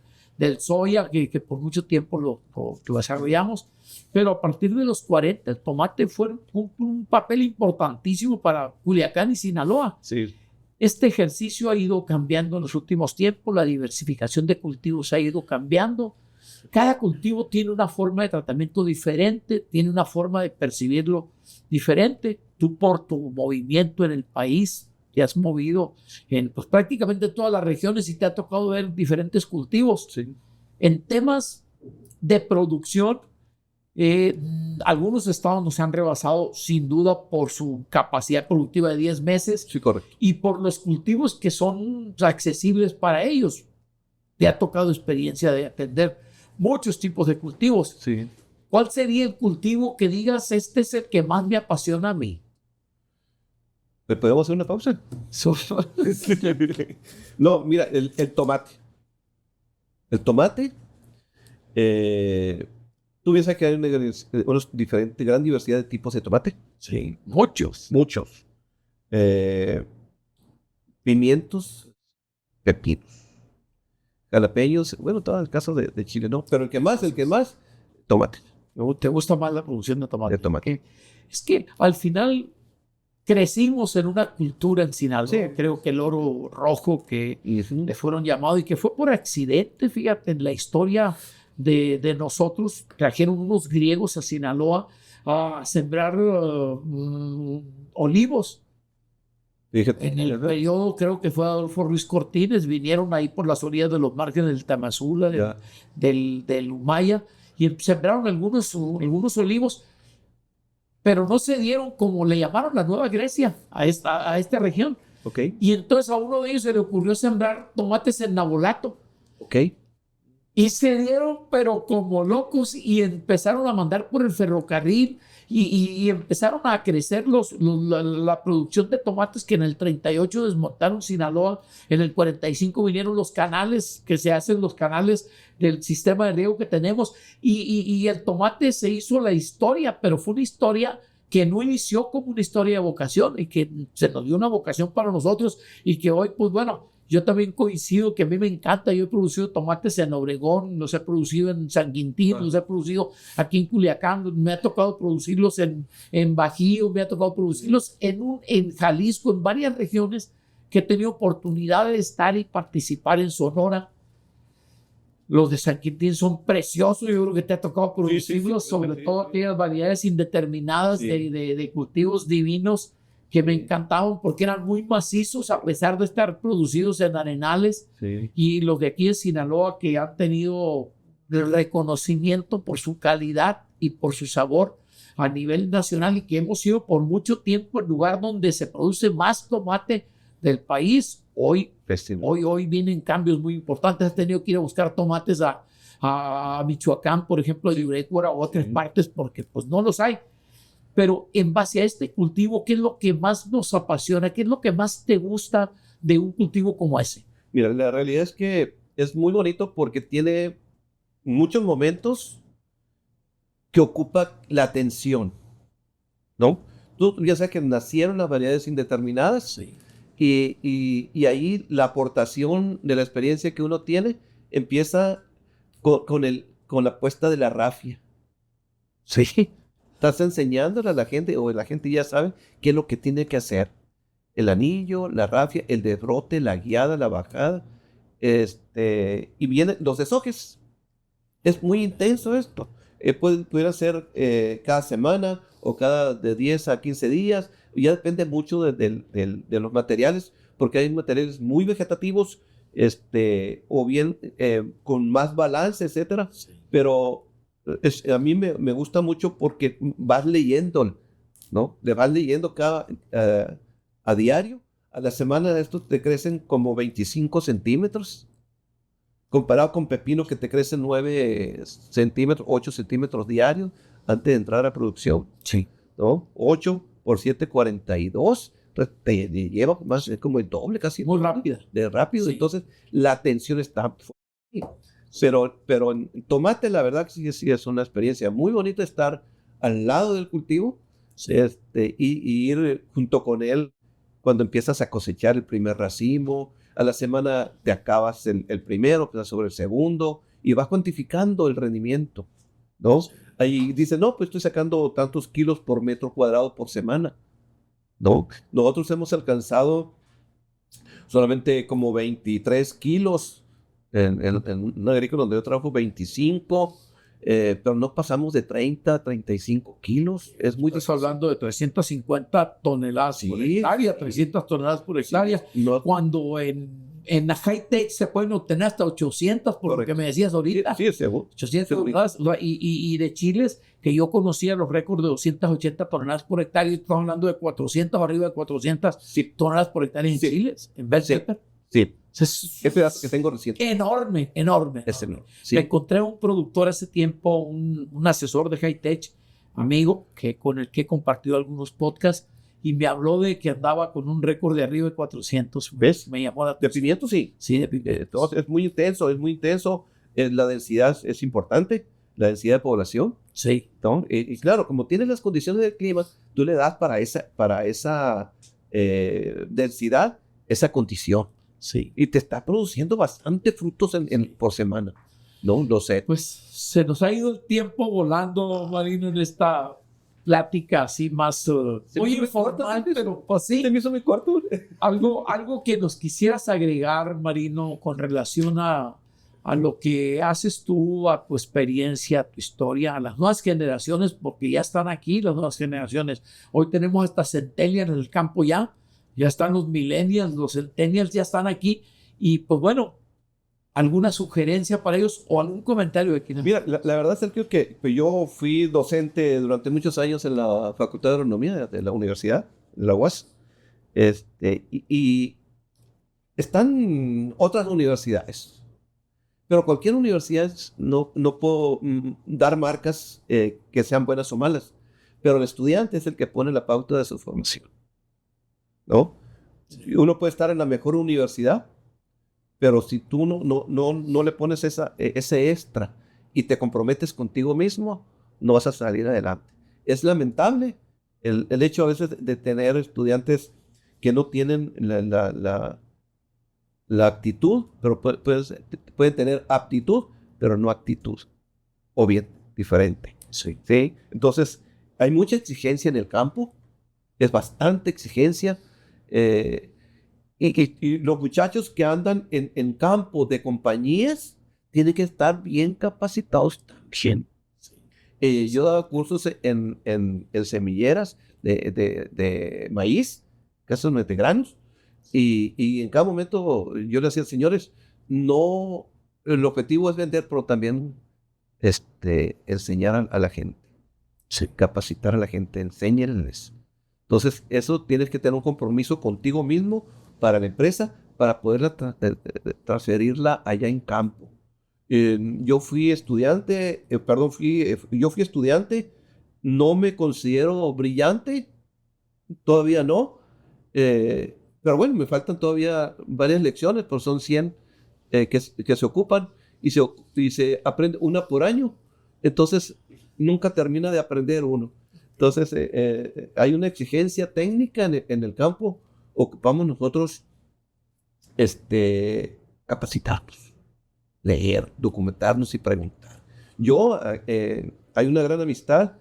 soya, que por mucho tiempo lo desarrollamos. Pero a partir de los 40, el tomate fue un papel importantísimo para Culiacán y Sinaloa. Sí. Este ejercicio ha ido cambiando en los últimos tiempos, la diversificación de cultivos ha ido cambiando. Cada cultivo tiene una forma de tratamiento diferente, tiene una forma de percibirlo diferente. Tú por tu movimiento en el país te has movido en pues, prácticamente todas las regiones y te ha tocado ver diferentes cultivos. Sí. En temas de producción, algunos estados nos han rebasado sin duda por su capacidad productiva de 10 meses. Sí, correcto. Y por los cultivos que son accesibles para ellos. Te ha tocado experiencia de atender muchos tipos de cultivos. Sí. ¿Cuál sería el cultivo que digas, este es el que más me apasiona a mí? ¿Le podemos hacer una pausa? No, mira, el tomate. El tomate, tú piensas que hay una gran diversidad de tipos de tomate. Sí, muchos. Pimientos, pepinos, jalapeños, bueno, todo el caso de Chile, ¿no? Pero el que más, tomate. ¿Te gusta más la producción de tomate? De tomate. Es que al final crecimos en una cultura en Sinaloa. Sí. Creo que el oro rojo que le fueron llamados y que fue por accidente, fíjate, en la historia de nosotros, trajeron unos griegos a Sinaloa a sembrar olivos. Fíjate. En el periodo, creo que fue Adolfo Ruiz Cortines, vinieron ahí por las orillas de los márgenes del Tamazula, del Humaya, y sembraron algunos olivos, pero no se dieron, como le llamaron, la Nueva Grecia a esta región. Okay. Y entonces a uno de ellos se le ocurrió sembrar tomates en Nabolato. Okay. Y se dieron, pero como locos, y empezaron a mandar por el ferrocarril y empezaron a crecer la producción de tomates, que en el 38 desmontaron Sinaloa, en el 45 vinieron los canales, que se hacen los canales del sistema de riego que tenemos, y el tomate se hizo la historia, pero fue una historia que no inició como una historia de vocación y que se nos dio una vocación para nosotros y que hoy, pues bueno, yo también coincido que a mí me encanta. Yo he producido tomates en Obregón, los he producido en San Quintín, los he producido aquí en Culiacán, me ha tocado producirlos en Bajío, me ha tocado producirlos en Jalisco, en varias regiones que he tenido oportunidad de estar y participar en Sonora. Los de San Quintín son preciosos, yo creo que te ha tocado producirlos, sobre todo aquellas variedades indeterminadas de cultivos divinos que me encantaban porque eran muy macizos a pesar de estar producidos en arenales. Sí. Y los de aquí de Sinaloa que han tenido reconocimiento por su calidad y por su sabor a nivel nacional y que hemos sido por mucho tiempo el lugar donde se produce más tomate del país. Hoy vienen cambios muy importantes. Has tenido que ir a buscar tomates a Michoacán, por ejemplo, de Urécora o otras partes porque pues no los hay. Pero en base a este cultivo, ¿qué es lo que más nos apasiona? ¿Qué es lo que más te gusta de un cultivo como ese? Mira, la realidad es que es muy bonito porque tiene muchos momentos que ocupa la atención, ¿no? tú ya sabes que nacieron las variedades indeterminadas. Sí. Y ahí la aportación de la experiencia que uno tiene empieza con la puesta de la rafia. Sí. Estás enseñándole a la gente, o la gente ya sabe qué es lo que tiene que hacer. El anillo, la rafia, el desbrote, la guiada, la bajada. Y vienen los deshojes. Es muy intenso esto. Pudiera ser cada semana o cada de 10 a 15 días. Ya depende mucho de los materiales, porque hay materiales muy vegetativos, o bien con más balance, etcétera. Sí. Pero a mí me gusta mucho porque vas leyendo, ¿no? Le vas leyendo a diario. A la semana estos te crecen como 25 centímetros. Comparado con pepino que te crece 9 centímetros, 8 centímetros diarios antes de entrar a producción. Sí. ¿No? 8 por 7, 42. Entonces te lleva más, es como el doble casi. Muy rápida. De rápido. Sí. Entonces la tensión está fuerte. Pero en tomate, la verdad que sí es una experiencia muy bonita estar al lado del cultivo. Sí. Y ir junto con él cuando empiezas a cosechar el primer racimo. A la semana te acabas el primero, empiezas sobre el segundo y vas cuantificando el rendimiento, ¿no? Ahí dice, no, pues estoy sacando tantos kilos por metro cuadrado por semana, ¿no? Nosotros hemos alcanzado solamente como 23 kilos en una agrícola donde yo trabajo, 25, pero no pasamos de 30, 35 kilos. Es muy Estás hablando de 350 toneladas por hectárea, 300 toneladas por hectárea, no, cuando en la high-tech se pueden obtener hasta 800, por lo que me decías ahorita. Sí, seguro. 800 toneladas. Y de chiles, que yo conocía los récords de 280 toneladas por hectárea, estamos hablando de 400, arriba de 400 toneladas por hectárea en chiles, en bell pepper. Sí. Es Ese dato que tengo reciente. enorme. Sí. Me encontré un productor hace tiempo, un asesor de high-tech, amigo, con el que he compartido algunos podcasts, y me habló de que andaba con un récord de arriba de 400. ¿Ves? Me llamó la De atención. pimiento, sí. Sí, de pimientos. Es muy intenso. La densidad es importante, la densidad de población. Sí. ¿No? Y claro, como tienes las condiciones del clima, tú le das para esa densidad, esa condición. Sí. Y te está produciendo bastante frutos por semana, ¿no? Lo sé. Pues se nos ha ido el tiempo volando, Marino, en esta plática así más muy informal, pero pues sí. Se me hizo muy corto. Algo que nos quisieras agregar, Marino, con relación a lo que haces tú, a tu experiencia, a tu historia, a las nuevas generaciones, porque ya están aquí las nuevas generaciones. Hoy tenemos hasta centennials en el campo ya están los millennials, los centennials ya están aquí, y pues bueno, ¿alguna sugerencia para ellos o algún comentario de quienes? Mira, la verdad, Sergio, que yo fui docente durante muchos años en la Facultad de Agronomía de la Universidad, de la UAS, y están otras universidades, pero cualquier universidad no puedo dar marcas que sean buenas o malas, pero el estudiante es el que pone la pauta de su formación, ¿no? Uno puede estar en la mejor universidad, pero si tú no le pones ese extra y te comprometes contigo mismo, no vas a salir adelante. Es lamentable el hecho a veces de tener estudiantes que no tienen la actitud, pero pueden tener aptitud, pero no actitud, o bien diferente. Sí. ¿Sí? Entonces, hay mucha exigencia en el campo, es bastante exigencia. Y los muchachos que andan en campo de compañías tienen que estar bien capacitados también. Yo daba cursos en semilleras de maíz, casos de granos, y en cada momento yo le decía, señores, no, el objetivo es vender, pero también enseñar a la gente, capacitar a la gente, enséñenles. Entonces, eso tienes que tener un compromiso contigo mismo para la empresa, para poderla transferirla allá en campo. Yo fui estudiante, no me considero brillante, todavía no, pero bueno, me faltan todavía varias lecciones, pero son 100 que se ocupan y se aprende una por año, entonces nunca termina de aprender uno. Entonces, hay una exigencia técnica en el campo. Ocupamos nosotros capacitarnos, leer, documentarnos y preguntar. Hay una gran amistad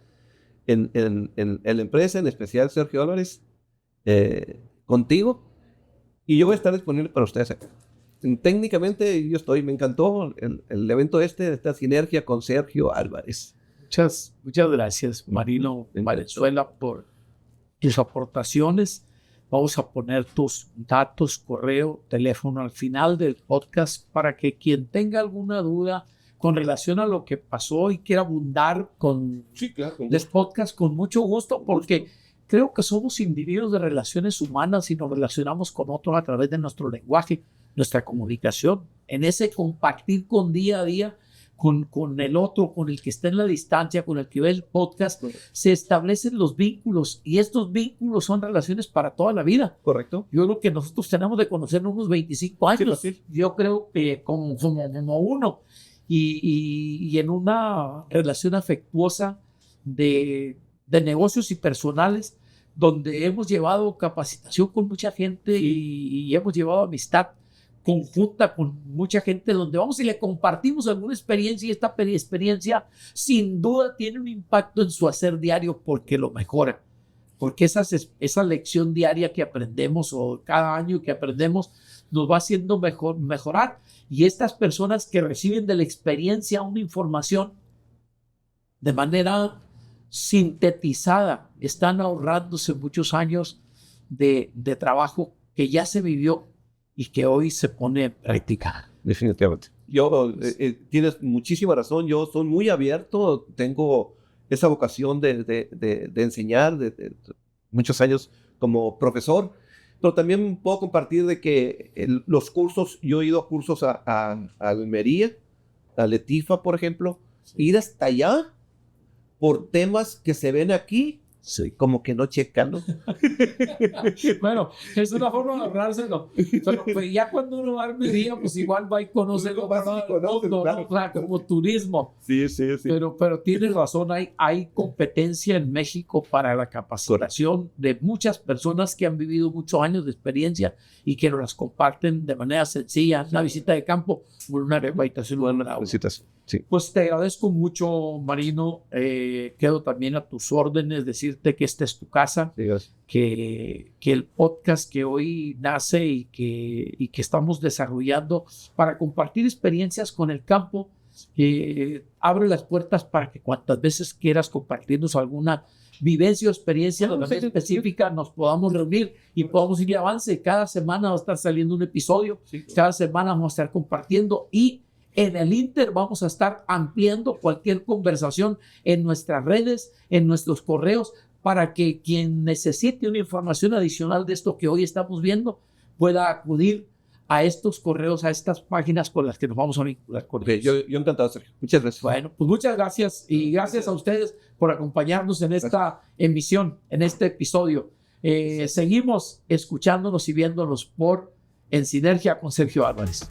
en la empresa, en especial Sergio Álvarez, contigo, y yo voy a estar disponible para ustedes acá. Técnicamente me encantó el evento de esta sinergia con Sergio Álvarez. Muchas gracias, Marino Valenzuela, por tus aportaciones. Vamos a poner tus datos, correo, teléfono al final del podcast para que quien tenga alguna duda con relación a lo que pasó y quiera abundar con los podcasts, con mucho gusto, porque creo que somos individuos de relaciones humanas y nos relacionamos con otros a través de nuestro lenguaje, nuestra comunicación, en ese compartir con día a día con el otro, con el que está en la distancia, con el que ve el podcast, se establecen los vínculos, y estos vínculos son relaciones para toda la vida. Correcto. Yo creo que nosotros tenemos de conocernos unos 25 años. Sí. Yo creo que como uno. Y en una relación afectuosa de negocios y personales, donde hemos llevado capacitación con mucha gente y hemos llevado amistad conjunta con mucha gente, donde vamos y le compartimos alguna experiencia, y esta experiencia sin duda tiene un impacto en su hacer diario porque lo mejora, porque esa lección diaria que aprendemos o cada año que aprendemos nos va haciendo mejorar, y estas personas que reciben de la experiencia una información de manera sintetizada están ahorrándose muchos años de trabajo que ya se vivió y que hoy se pone en práctica. Definitivamente. Tienes muchísima razón. Yo soy muy abierto. Tengo esa vocación de enseñar de muchos años como profesor. Pero también puedo compartir de que los cursos, yo he ido a cursos a Almería, a Letifa, por ejemplo. Ir hasta allá por temas que se ven aquí. Sí, como que no checan, ¿no? Bueno, es una forma de ahorrárselo. Pero pues ya cuando uno va a Almería, pues igual va y conoce como turismo. Sí. Pero tienes razón, hay competencia en México para la capacitación de muchas personas que han vivido muchos años de experiencia y que nos las comparten de manera sencilla. Una visita de campo o una rehabilitación. Sí. Pues te agradezco mucho, Marino. Quedo también a tus órdenes, decirte que esta es tu casa, sí, que el podcast que hoy nace y que estamos desarrollando para compartir experiencias con el campo, abre las puertas para que cuantas veces quieras compartirnos alguna vivencia o experiencia específica, nos podamos reunir y podamos ir de avance. Cada semana va a estar saliendo un episodio, cada semana vamos a estar compartiendo, y en el Inter vamos a estar ampliando cualquier conversación en nuestras redes, en nuestros correos, para que quien necesite una información adicional de esto que hoy estamos viendo pueda acudir a estos correos, a estas páginas con las que nos vamos a vincular con ellos. Yo encantado, Sergio. Muchas gracias. Bueno, pues muchas gracias, y gracias a ustedes por acompañarnos en esta emisión, en este episodio. Seguimos escuchándonos y viéndonos en Sinergia con Sergio Álvarez.